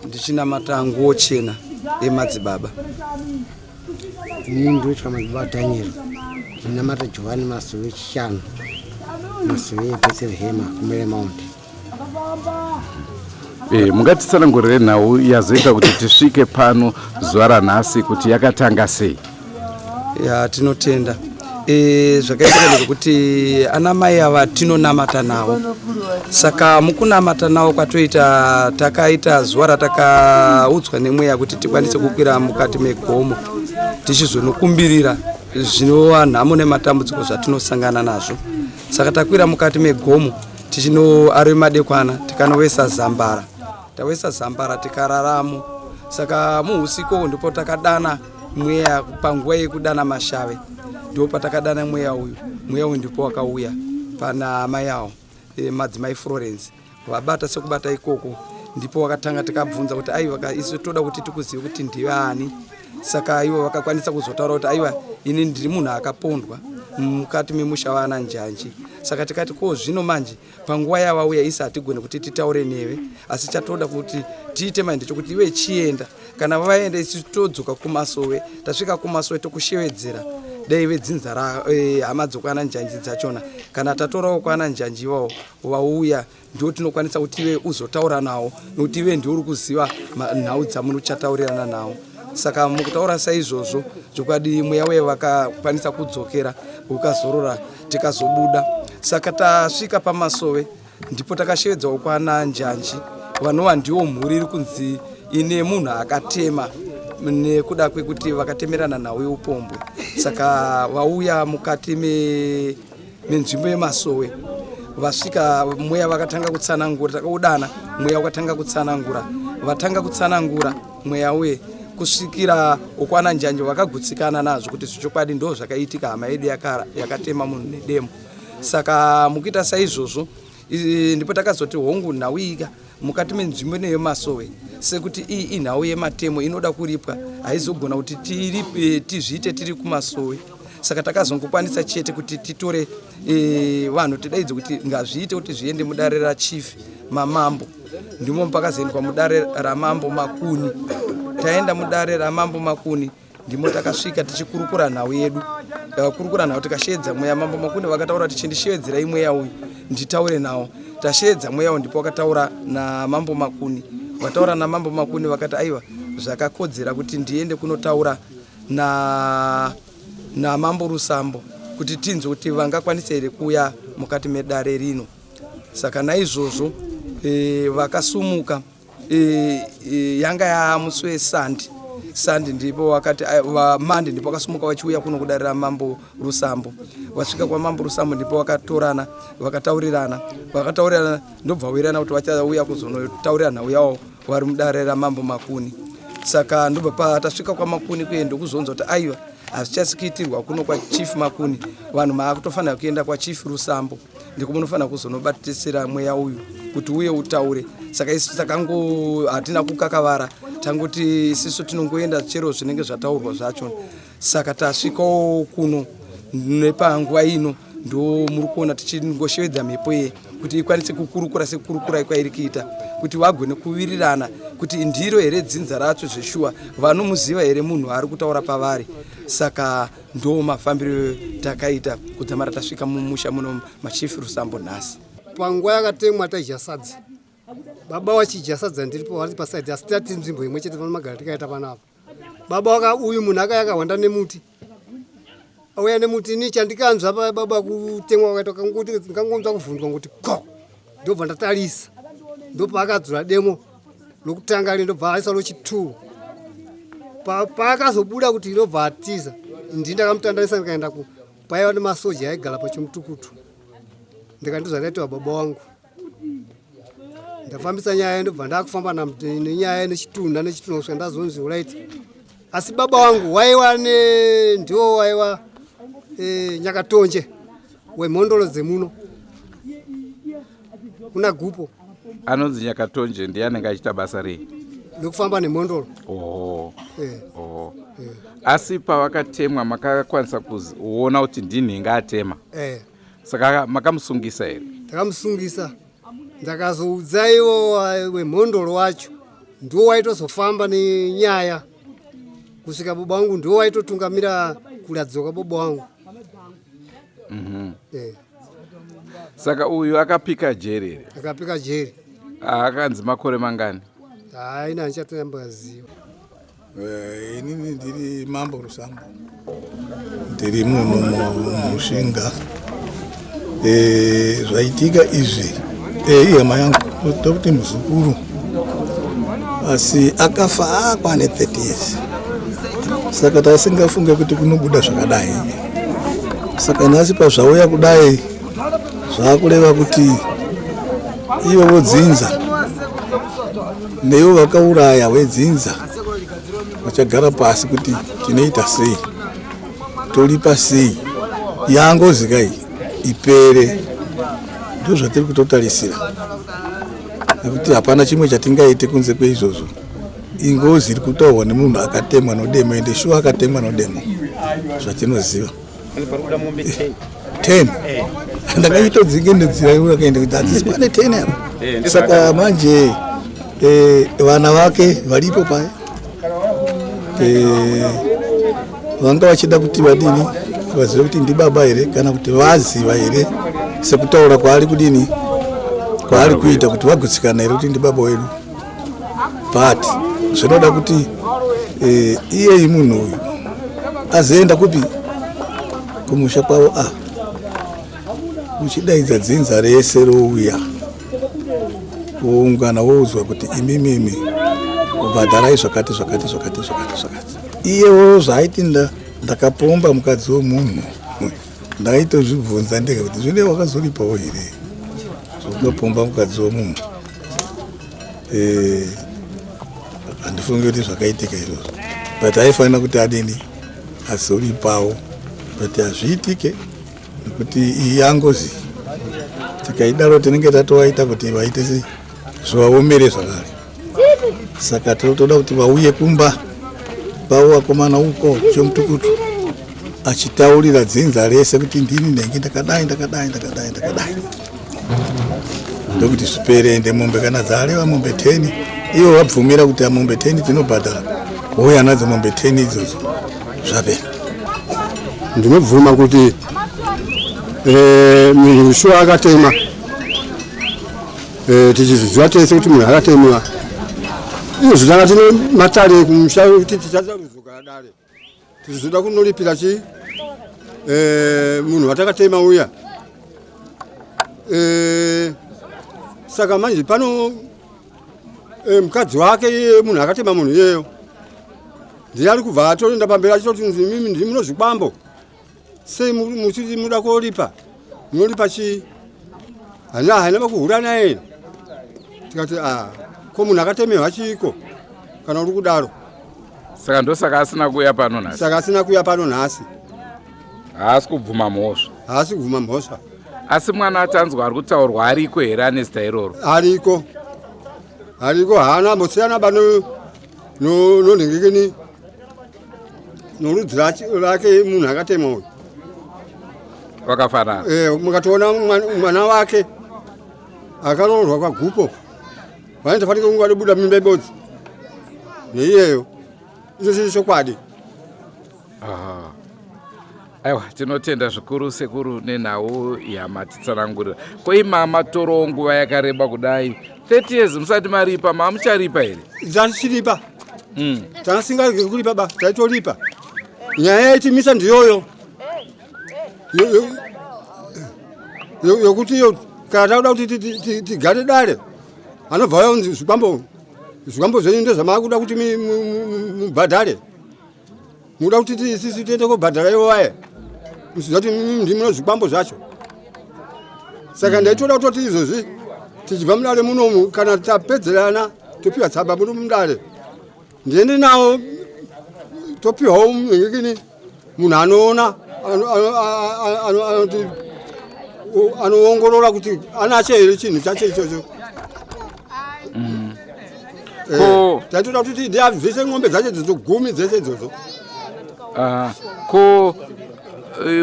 ndichina matango chena emadzibaba. Nditwa madzibaba Daniel. Namata Giovanni Masuwe Shano. Masuwe Bethlehem kumele Mount. Mungatitsanangurire nhau yazoita kuti tisvike pano zuva ranhasi kuti yakatanga sei? Ya tinotenda. Zvakaita kuti ana mai ava tinonamata nawo. Saka mukunamata nawo kwatoita takaita zuva ratakaudzwa nemweya kuti tikwanise kukwira mukati megomo tichizonokumbirira zvinova nhamo nematambudziko zvatinosangana nazvo. Saka takwira mukati megomo tichino ari madekwana tikanowesa zambara. Tawesa zambara tikararamo. Saka muhusiku ndipo takadana mweya panguva yekudana mashave. Ndipo patakadana mweya uyu ndipo wakauya pana mai awo madzimai Florence vabata sekubata ikoko ndipo wakatanga tikabvunza kuti aiwa isu toda kuti tikuzive kuti ndiwe ani. Saka ivo vakakwanisa kuzotaura kuti aiwa ini ndiri munhu akapondwa mukati memusha wana njanji. Saka tikati ko zvino manje panguva yavauya isi hatigone kuti titaure newe asi chatoda kuti tiite manje chokuti iwe chienda kana vaenda isi todzoka kumasowe tasvika kumasowe tokushevedzera dai vedzinza hama dzokwana njanji dzachona kana tatorawo kwana njanji ivavo vauya ndio tinokwanisa kuti iwe uzotaura nawo nokuti iwe ndio uri kuziva nhau dzamunochataurirana nawo. Saka mukutaura saizvozvo zvokwadi mweya uye vakakwanisa kudzokera ukazorora tikazobuda. Saka tasvika pamasove ndipo takashevedzawo kwana njanji vanova ndiwo mhuri iri kunzi ine munhu akatema nekuda kwekuti vakatemerana nawo upombwe. Saka vauya mukati menzvimbo yemasove vasvika mweya vakatanga kutsanangura takaudana mweya wakatanga kutsanangura vatanga kutsanangura mweya uye kusvikira okwana njanji vakagutsikana nazvo kuti zvichokwadi ndo zvakaitika hama yedu yakatema munhu nedemo. Saka mukuita saizvozvo ndipo takazoti hongu nhau ika mukati menzvimbo neyo masove sekuti iyi inhau yematemo inoda kuripwa haizogona kuti tizviite tiri kumasove. Saka takazongokwanisa chete kuti titore vanhu tidaidze kuti ngazviite kuti zviende mudare rachief mamambo ndimo pakazoendwa mudare ramambo Makuni. Taenda mudare ramambo Makuni ndimo takasvika tichikurukura nhau yedu kurukura nawo tikashedza mweya mambo Makuni vakataura tichindishevedzera imweya uyu nditaure nawo tashedza mweya uyu ndipo vakataura namambo Makuni vataura namambo Makuni vakati aiwa zvakakodzera kuti ndiende kunotaura namambo Rusambo kuti tinzwe kuti vangakwanisa here kuuya mukati medare rino. Saka naizvozvo vakasumuka yanga yamuswe sandi ndipo wakati mande ndipo vakasumuka vachiuya kuno kudarira mambo Rusambo. Vasvika kwa mambo Rusambo ndipo vakatorana vakataurirana ndobva vawirirana kuti vachauya kuzonotaurira nhau yavo vari mudare ramambo Makuni. Saka ndobva patasvika kwa Makuni kuye ndokuzonza kuti aiwa hazvichasikiitirwa kuno kwa chief Makuni vanhu maakutofanira kuenda kwa chief Rusambo ndiko munofanira kuzonobatisira mweya uyu kuti uye utaure. Saka isu takango hatina kukakavara tangoti isisu tinongoenda chero zvinenge zvataurwa zvacho. Saka tasvikawo kuno nepanguva ino ndo muri kuona tichingoshevedza mhepo ye kuti ikwanise kukurukura sekurukura kwairi kuita kuti vagone kuwirirana kuti ndiro here dzinza racho zveshuwa vanomuziva here munhu ari kutaura pavari. Saka ndo mafambiro takaita kudzamara tasvika mumusha muno machief Rusambo nhasi. Panguva yakatemwa taidya sadza baba wachidya sadza ndiripo vari pasaidi asi tati nzvimbo imwe chete panomagara tikaita panapa. Baba uyu munhu akawanda nemuti auya nemuti ini chandikanzwa baba kutemwa wakaita kanguti ngangonzwa kuvhundwa ngokuti ko ndobva ndatarisa ndopaakadzura demo lokutanga ndobva aisa lochi2 paakazobuda kuti ndobva atiza ndini ndakamutandarisa ndikaenda paiva nemasoja aigara pachimutukutu ndikandizva ndaitwa baba wangu ndafambisa nyaya ndobva ndakufamba nenyaya nechitunda kusvika ndazonzi uraiti asi baba wangu waiwa ndiwo waiwa Nyakatonje wemhondolo dzemuno kuna gupo anonzi Nyakatonje ndiye anenge achita basa rei nokufamba nemhondolo. Asi pavakatemwa makakwanisa kuona kuti ndini ngaatema saka makamusungisa here? Takamusungisa ndakazoudza iwo wemhondolo wacho ndiwo waitozofamba nenyaya kusvika baba wangu ndiwo waitotungamira kuradzoka baba wangu. Saka uyu akapika jeri here? Akapika jeri. Akanzi makore mangani? Haina ndichatombaziva. Inini ndiri Mambo Rusamba, ndiri munhu Rushinga. Zvaitika izvi ihama yangu tokuti muzukuru asi akafa akwane 30 years, saka taisingafunge kuti kunobuda zvakadai. Saka nhasi pazvauya kudai zvakureva kuti ivo vodzinza neivo vakauraya wedzinza vachagara pasi kuti tinoita sei, tolipa sei, yangozi kai ipere. Ndo zvatiri kutotarisira nekuti hapana chimwe chatingaite kunze kweizvozvo. Ingozi iri kutaurwa nemunhu akatemwa nodemo, ende shuwa akatemwa nodemo zvatinoziva. 10 ndakachitodzingenedzira kaenda kuti hadzisi pane 10 apa. Saka manje vana vake varipo paya vanga vachida kuti vadini vazive kuti ndi baba here kana kuti vaziva here sekutaura kwaari kudini kwaari kuita kuti vagutsikana here kuti ndi baba wedu. But zvinoda kuti iye munhu uyu azoenda kupi kumusha kwavo uchidaidza dzinza rese rouya woungana wouzwa kuti imimi kubhadharai zvakati. Iyewo zvaaiti ndakapomba mukadzi womunhu ndaitozvibvunza ndega kuti zvine wakazoripawo here zvokupomba mukadzi womunhu. Handifungi kuti zvakaitika izvozvo, but aifanira kuti adini azoripawo, but hazviitike nekuti iyi yangozi. Tikaidaro tinenge tatovaita kuti vaite zvivaomere zvakare. Saka toda kuti vauye kumba vavo vakomana uko chomutukutu achitaurira dzinza rese kuti ndini ndenge ndakadai. Ndokuti zvipere. Ende mombe kana dzareva mombe 10 ivo vabvumira kuti mombe 10 tinobhadhara, wouya nadzo mombe 10 idzodzo zvapera. Ndinobvuma kuti munhu shuwa akatema, tichizviziva tese kuti munhu akatemwa. Iyo zvitanga tine matare kumusha kuti tichazaruzuka dare tichizoda kunolipira chi munhu watakatema uya. Saka manje pano mukadzi wake munhu akatema munhu iyeyo ndiye ari kubva atoenda pamberi achitoti mimi ndiri munozvikwambo sei muchiti muda kolipa, munolipa chi? Haina vakuhurana ena. Tikati ko munhu akatemerwa chiko kana uri kudaro. Saka ndosaka asina kuuya pano nhasi. Saka asina kuuya pano nhasi. Haasi kubvuma mhosva. Haasi kubvuma mhosva. Asi mwana atanzwa ari kutaurwa ariko here ane zita iroro? Ariko haana ambosiyana bano nonhengekeni norudzi rake munhu akatemwa uyu vakafanana. Mukatoona mwana wake akaroorwa kwagupo vainotofanika kunge vadobuda mimba ibodzi neiyeyo. Icho chiri chokwadi. Aiwa, tinotenda zvikuru sekuru nenhau yamatitsanangurira. Koima matoro nguva yakareba kudai 30 years musati maripa, mamucharipa here? Dzachiripa. Tasingarege kulipa ba, taitolipa. Nyaya itimisa ndiyoyo. Yokuti yo kana tauda kuti tigare dare. Anobva yonzi zvikwambo zvenyu ndezvamakuda kuti mubhadhare. Muda kuti sisi tiende kobhadhara iwo waye. Musizati ndimuna zvikwambo zvacho. Saka ndaitoda kutoti izvozvi tichibva mudare munomu kana tapedzerana topiwa tsamba muno mudare. Ndiende nawo topiwawo ngekini munhu anoona anoongorora kuti anacho here chinhu chacho ichocho. Taitoda kuti ndiabvise ng'ombe dzacho idzodzo Gumi dzese idzodzo. Ko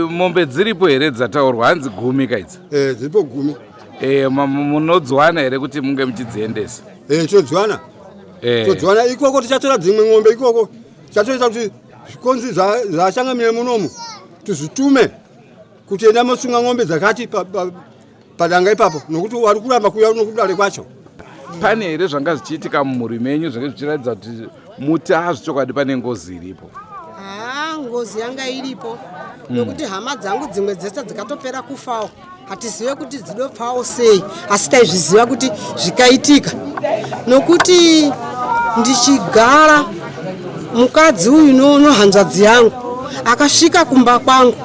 mombe dziripo here dzataurwa hanzi Gumi kaidzi? Dziripo Gumi. Munodzwana here kuti munge muchidziendesa? Todzwana. Todzwana ikoko tichatora dzimwe ng'ombe ikoko. Tichatoita kuti zvikonzi zvashangamire munomu tizvitume kuti enda mosunga ng'ombe dzakati padanga ipapo nokuti wari kuramba kuuya nokudare kwacho. Pane here zvanga zvichiitika mumhuri menyu zvinge zvichiratidza kuti muti hazvichokwadi pane ngozi iripo? Ngozi yanga iripo nokuti hama dzangu dzimwe dzese dzikatopera kufawo. Hatizive kuti dzinopfawo sei, asi taizviziva kuti zvikaitika nokuti ndichigara mukadzi uyu nohanzvadzi yangu akasvika kumba kwangu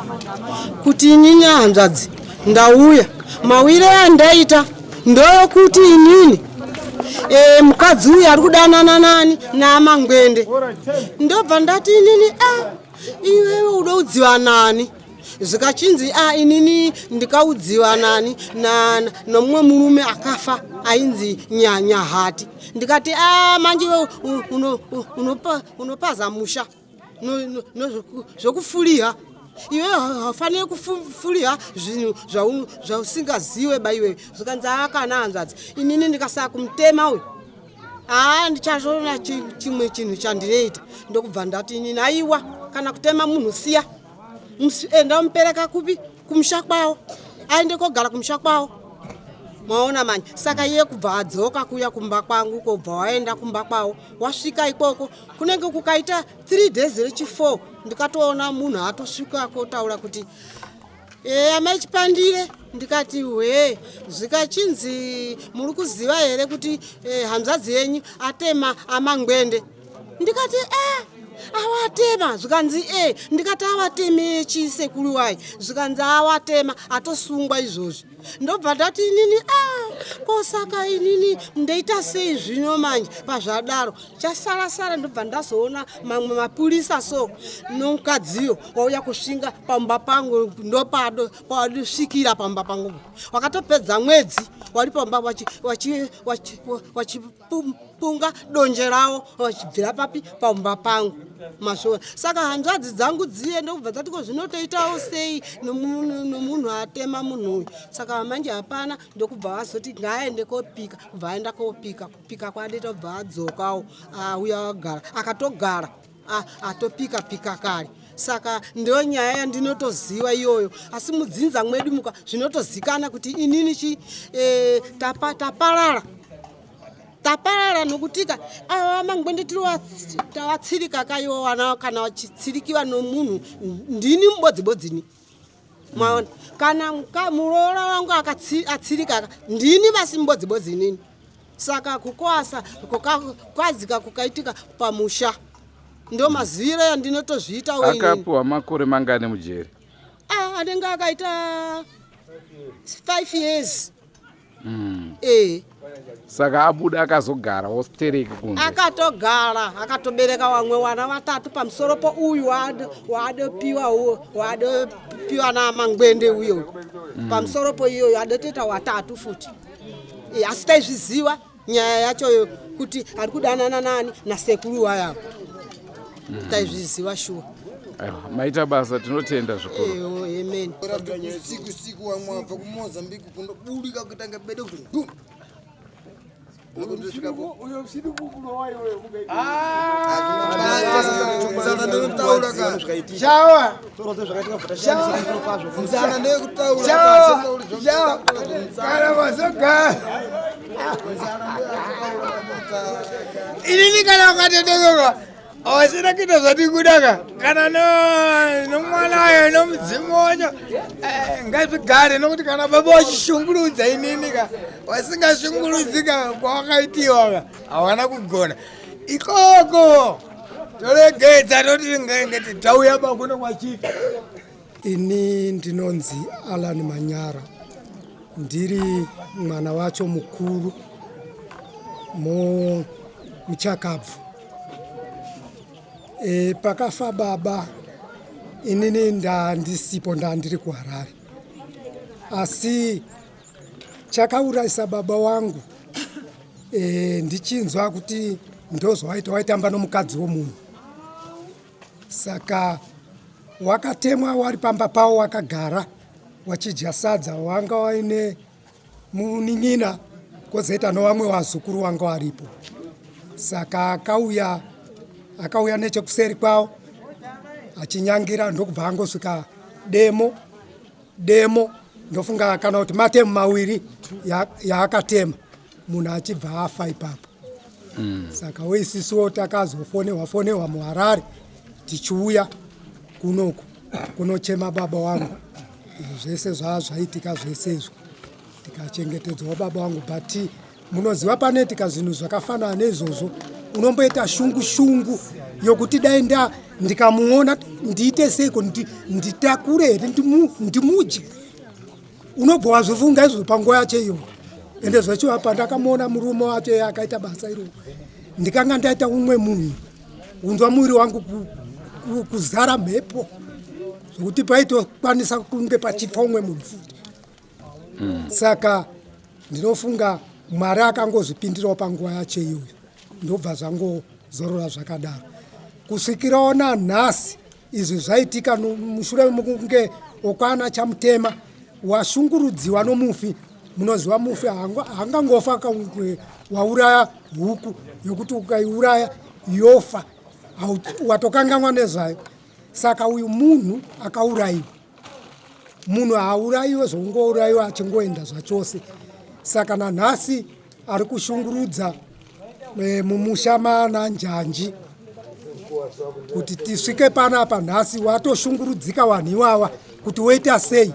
kuti inini hanzvadzi ndauya. Mawire andaita ndokuti inini mukadzi uyu ari kudanana nani naamangwende. Ndobva ndati inini iwewe uda kudziva nani? Zvikachinzi inini ndikaudziwa nani nomumwe murume akafa ainzi Nyahati. Ndikati manje unopaza musha zvokufuriha. Iwe hafanire kufuriha zvinhu zvausingaziwe baiwe. Zvikanzi kana hanzvadzi inini ndikasaka kumutema uyu ndichazvoona chimwe chinhu chandireita. Ndokubva ndati inini aiwa kana kutema munhu siya. Enda mupereka kupi? Kumusha kwawo. Aende kogara kumusha kwawo. Maona manje. Saka iye kubva adzoka kuya kumba kwangu kobva waenda kumba kwawo. Wasvika ikoko kunenge kukaita 3 days rechi4 ndikatoona munhu atosvika kotaura kuti amai chipandire. Ndikati zvikachinzi muri kuziva here kuti hanzvadzi yenyu atema amangwende? Ndikati awatema. Zvikanzi ndikati awateme chisekuru wayi. Zvikanzi awatema atosungwa izvozvi. Ndobva ndati inini kosaka inini ndeita sei zvino manje pazvadaro. Chasara ndobva ndazoona mamwe mapurisa so nomukadziyo wauya kusvinga pamba pangu ndopadosvikira pamba pangu. Wakatopedza mwedzi wari pamba wachipunga donje rawo wachibvira papi pamba pangu mashowa. Saka hanzvadzi dzangu dziye ndobva dzati ko zvinotoitawo sei nomunhu atema munhu uyu. Saka manje hapana ndokubva vazoti ngaende kopika. Kubva aenda kopika. Kupika kwade tobva adzokawo auya agara akatogara atopika kare. Saka ndio nyaya yandinotoziva iyoyo. Asi mudzinza mwedu muka zvinotozikana kuti inini taparara nokutika amangwende tawatsirika kaiwo wana kana wachitsirikiwa nomunhu ndini mubodzibodzini. Mwaona kana muroora wangu akatsirika ndini vasi mubodzibodzini. Saka kukwasa kwazika kukaitika pamusha ndo maziviro yandinotozviita weini. Akapuwa makore mangane mujeri? Anenge akaita 5 years. Saka abuda akazogara ostereki kunze? Akatogara akatobereka wamwe wana 3 pamusoro po uyu wadopiwa namangwende uyo. Pamusoro po iyoyo adotoita 3 futi. Asi taizviziva nyaya yacho kuti ari kudanana nani nasekuru waya. Taizviziva shuwa. Maita basa tinotenda zvikuru. Amen. Siku wamwabva kuMozambique kundobudika kutanga bede kuti kutaura ka. Shawa. Nzana nekutaura. Shawa. Kana masoka. Ini kana ukatendeka. Awasina kita zvati kudaka. Kana nomwana ayo nomudzimu wacho. Ngazvigare nokuti kana baba wachishungurudza inini ka. Wasingashungurudzika kwawakaitiwa ka. Hawana kugona. Ikoko. Toregedza toti ngeti tauya bakuno kwachifi. Ini ndinonzi Alan Manyara. Ndiri mwana wacho mukuru muchakabvu. Pakafa baba inini ndisipo ndiri kuHarare. Asi chakaurayisa baba wangu ndichinzwa kuti waitamba nomukadzi womunhu. Saka wakatemwa wari pamba pawo wakagara wachidya sadza wanga waine munin'ina kozoita novamwe vazukuru wanga varipo. Saka akauya nechekuseri kwawo achinyangira ndokubva angosvika demo ndofunga kana kuti matemu mawiri yaakatema munhu achibva afa ipapo. Saka weisisiwo takazofonewa muHarare tichiuya kunochema baba wangu. Zvese zvaitika zvesezvo tikachengetedzwa baba wangu, but munoziva panoitika zvinhu zvakafanana neizvozvo unomboita shungu yokuti dai ndikamuona ndiite seiko nditakure here ndimudye. Unobva wazvifunga izvo panguva yacho iyo. Ende zvachiva pandakamuona murume wacho akaita basa iro ndikanga ndaita umwe munhu unzwa mwiri wangu kuzara mhepo zvokuti paitokwanisa kunge pachifa umwe munhu futi. Saka ndinofunga Mwari akangozvipindirawo panguva yacho iyoyo ndobva zvangozorora zvakadaro. Kusvikirawo nanhasi izvi zvaitika mushure mekunge okwana chamutema washungurudziwa nomufi. Munoziva mufi haangangofa wauraya huku yokuti ukaiuraya yofa watokanganwa nezvayo. Saka uyu munhu akaurayiwa. Munhu haurayiwe zvongourayiwa achingoenda zvachose. Saka nanhasi ari kushungurudza mumusha mananjanji kuti tisvike panapa nhasi watoshungurudzika vanhu ivava kuti woita sei.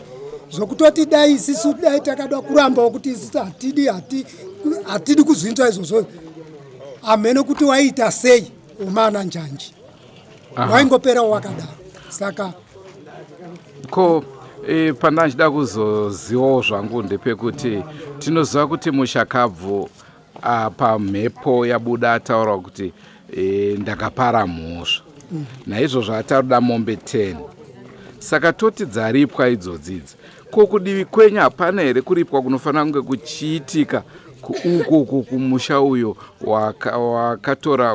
Zvokutoti dai isisu dai takada kurambawo kuti isisu hatidi kuzvinzwa izvozvo. Amene kuti waita sei umananjanji. Waingoperawo wakadaro. Saka pandachida kuzozivawo zvangu ndepekuti tinoziva kuti muchakabvu pamhepo yabuda ataura kuti ndakapara mhosva. Naizvozvo ataruda mombe 10. Saka toti dzaripwa idzodzidzi. Kudivi kwenyu hapana here kuripwa kunofanira kunge kuchiitika uko kumusha uyo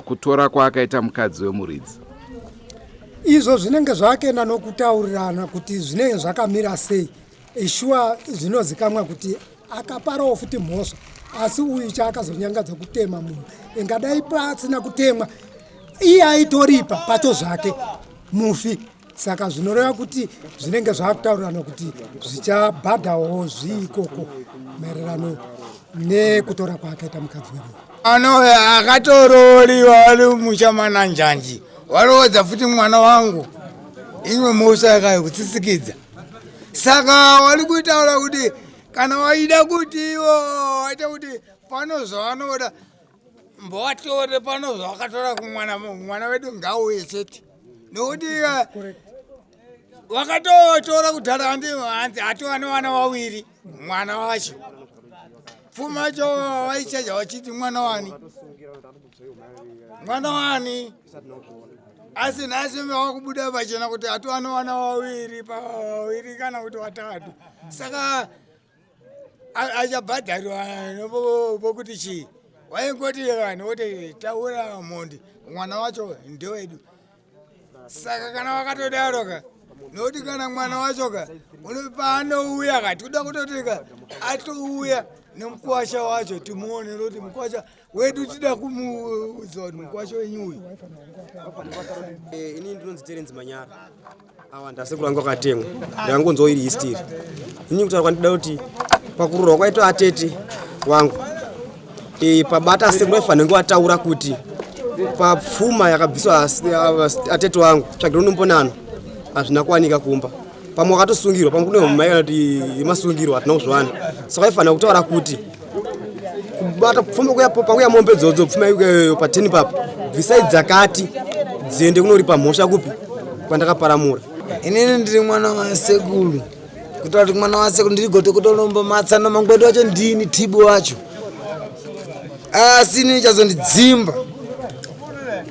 kutora kwaakaita mukadzi wemuridzi? Izvo zvinenge zvakaenda nokutaurirana kuti zvinenge zvakamira sei. Shuwa zvinozikamwa kuti akaparawo futi mhosva, asi uyu chaakazonyangadza kutema munhu. Engadai pasina kutemwa iye aitoripa pacho zvake mufi. Saka zvinoreva kuti zvinenge zvakutaurirana kuti zvichabhadhawo zviikoko maererano nekutora kwaakaita mukadzi wemunhu. Akatororiwa wari muchamananjanji warodza futi mwana wangu imwe mhosva yakayekutsisikidza. Saka wari kutaura kuti kana waida kuti iwo waita kuti pano zvavanoda mbowatore pano zvawakatora kumwana wedu ngauye chete. Nokuti wakatotora kudhara hanzi hatiwane vana vaviri mwana wacho. Pfuma cho waichaja wachiti mwana wani. Asi nhasi vakubuda pachena kuti hatiwane vana vaviri kana kuti vatatu. Saka achabhadhariwa pokuti chii. Waingoti nokuti taura mhondi mwana wacho ndewedu. Saka kana wakatodaro noti kana mwana wachoka unopano kati kuda kutotika atouya nemukwasha wacho timuone noti mukwasha wedu tida kumuudza kuti mukwasha wenyu uyu. Ini ndinonzi Terenzi Manyara awa ndasekuru angu akatemwa ndakangonzoiri histiri ini kutaura kwandida kuti pakurorwa kwaita atete wangu pabata asekuru aifanira kunge wataura kuti papfuma yakabviswa atete wangu tsvagiro nomponano hazvina kuwanika kumba pamwe wakatosungirwa pamwe kune mhomai kuti yemasungirwa hatina kuzvana saka aifanira kutaura kuti kubata pfuma pakuya mombe dzodzo pfuma ikeyo pateni papo bvisai dzakati dziende kunoripa mhosva kupi kwandakaparamura. Inini ndiri mwana wasekuru kutaura kuti mwana wasekuru ndiri gote kutolomba matsana mangwedu wacho ndini tibu wacho asi inini chazondidzimba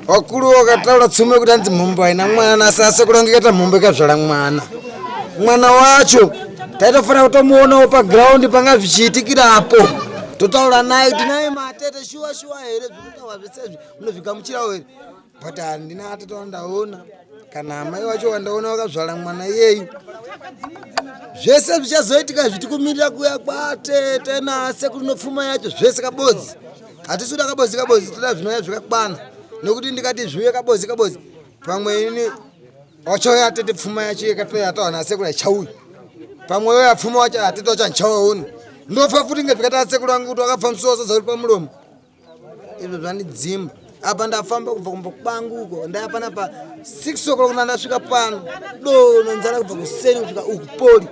wakuru wakataura tsume kuti anzi mhombe haina mwana asi asekuru angu ikaita mhombe ikadzvara mwana wacho taitofanira kutomuonawo pagiraundi panga zvichiitikirapo totaura naye kuti naye matete shuwa here zvikutaura zvesezvi munozvigamuchirawo here but handina atete wandaona kana amai wacho wandaona wakadzvara mwana iyeyu zvese zvichazoitika zvitikumirira kuya kwatete nasekuru nopfuma yacho zvese kabodzi hatisuda kabodzi toda zvinouya zvakakwana nekuti ndikati zviuye kabodzi pamwe ini wacho atete pfuma yacho yakatoyatawa nasekuru aichauya pamwe yo yapfuma wacho atete wacho andichauyauni ndofa futi ngezvikati asekuru angu kuti wakabva musoso zauri pamuromo izvo zvandidzimba apa ndafamba kubva kumba kwangu uko ndayapana pa 6 o'clock ndasvika pano nonzara kubva kuseni kusvika uku poli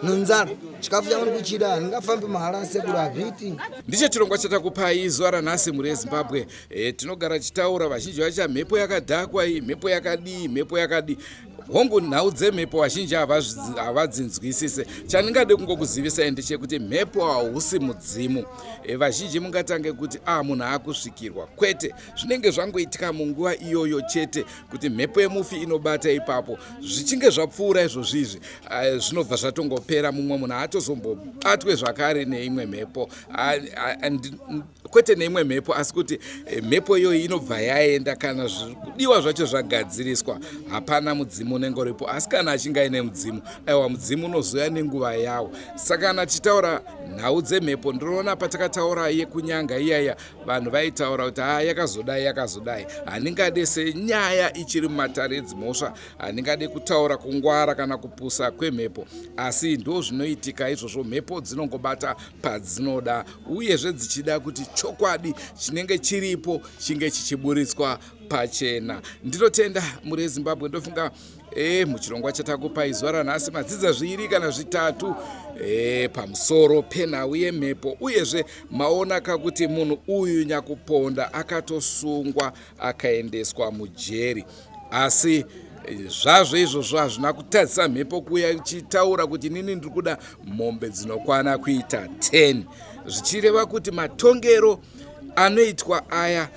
nonzara chikafu changu ndikuchida handingafambi mahala asekuru hazviiti. Ndicho chirongwa chatakupai zuva ranhasi muri Zimbabwe. Tinogara chitaura vazhinji vacho mhepo yakadhakwa iyi, mhepo yakadii. Hongu nhau dzemhepo vazhinji havadzinzwisise. Chandingade kungokuzivisai ndechekuti mhepo hausi mudzimu. Vazhinji mungatange kuti munhu akusvikirwa. Kwete, zvinenge zvangoitika munguva iyoyo chete kuti mhepo yemufi inobata ipapo. Zvichinge zvapfuura izvozvizvi zvinobva zvatongopera, mumwe munhu atozombobatwe zvakare neimwe mhepo. Kwete neimwe mhepo asi kuti mhepo iyoyi inobva yaenda kana zvidiwa zvacho zvagadziriswa. Hapana mudzimu unenge uripo, asi kana achinge aine mudzimu, aiwa mudzimu unozoya nenguva yawo. Saka kana tichitaura nhau dzemhepo, ndinoona patakataura yekunyanga iyaya vanhu vaitaura kuti yakazodai. Handingade senyaya ichiri mumatare edzimhosva, handingade kutaura kungwara kana kupusa kwemhepo, asi ndo zvinoitika izvozvo. Mhepo dzinongobata padzinoda, uyezve dzichida kuti chokwadi chinenge chiripo chinge chichiburitswa pachena. Ndinotenda muri Zimbabwe, ndofunga muchirongwa chatakupai zuva ranhasi madzidza 2 kana 3 pamusoro penhau yemhepo, uyezve maona kakuti munhu uyu nyakuponda akatosungwa akaendeswa mujeri. Asi zvazvo izvozvo hazvina kutadzisa mhepo kuya ichitaura kuti nini ndiri kuda mombe dzinokwana kuita 10, zvichireva kuti matongero anoitwa aya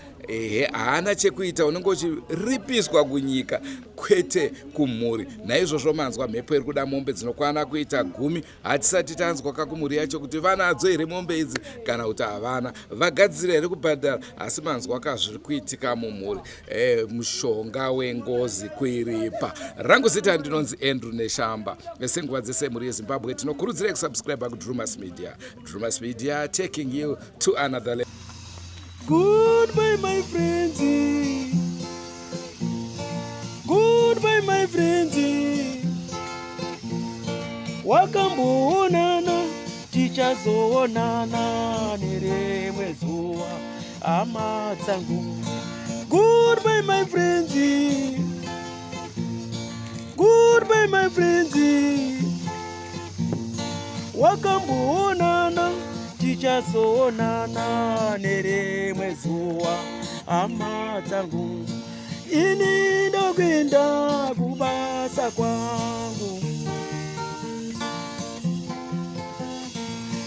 haana chekuita, unenge uchiripiswa kunyika kwete kumhuri. Naizvozvo manzwa mhepo iri kuda mombe dzinokwana kuita 10. Hatisati tanzwa kakumhuri yacho kuti vanadzo here mombe idzi kana kuti havana, vagadzira here kubhadhara, asi manzwa kazviri kuitika mumhuri. Mushonga wengozi Kuripwa. Rangu zita ndinonzi Andrew Neshamba. Senguva dzese muri Zimbabwe tinokurudzira kusubscribe kuDrewmas Media. Drewmas Media taking you to another level. Goodbye my friends. Goodbye my friends. Wakamboonana tichazoonana nerimwe zuva hama dzangu. Goodbye my friends. Goodbye my friends. Wakamboonana tichazoonana nerimwe zuva hama dzangu. Ini ndokuenda kubasa kwangu.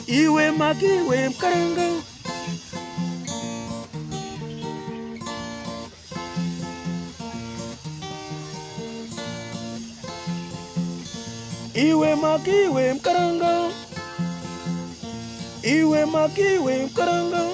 Iwe makiwe mkaranga. Iwe makiwe mkaranga. Iwe makiwe mkaranga.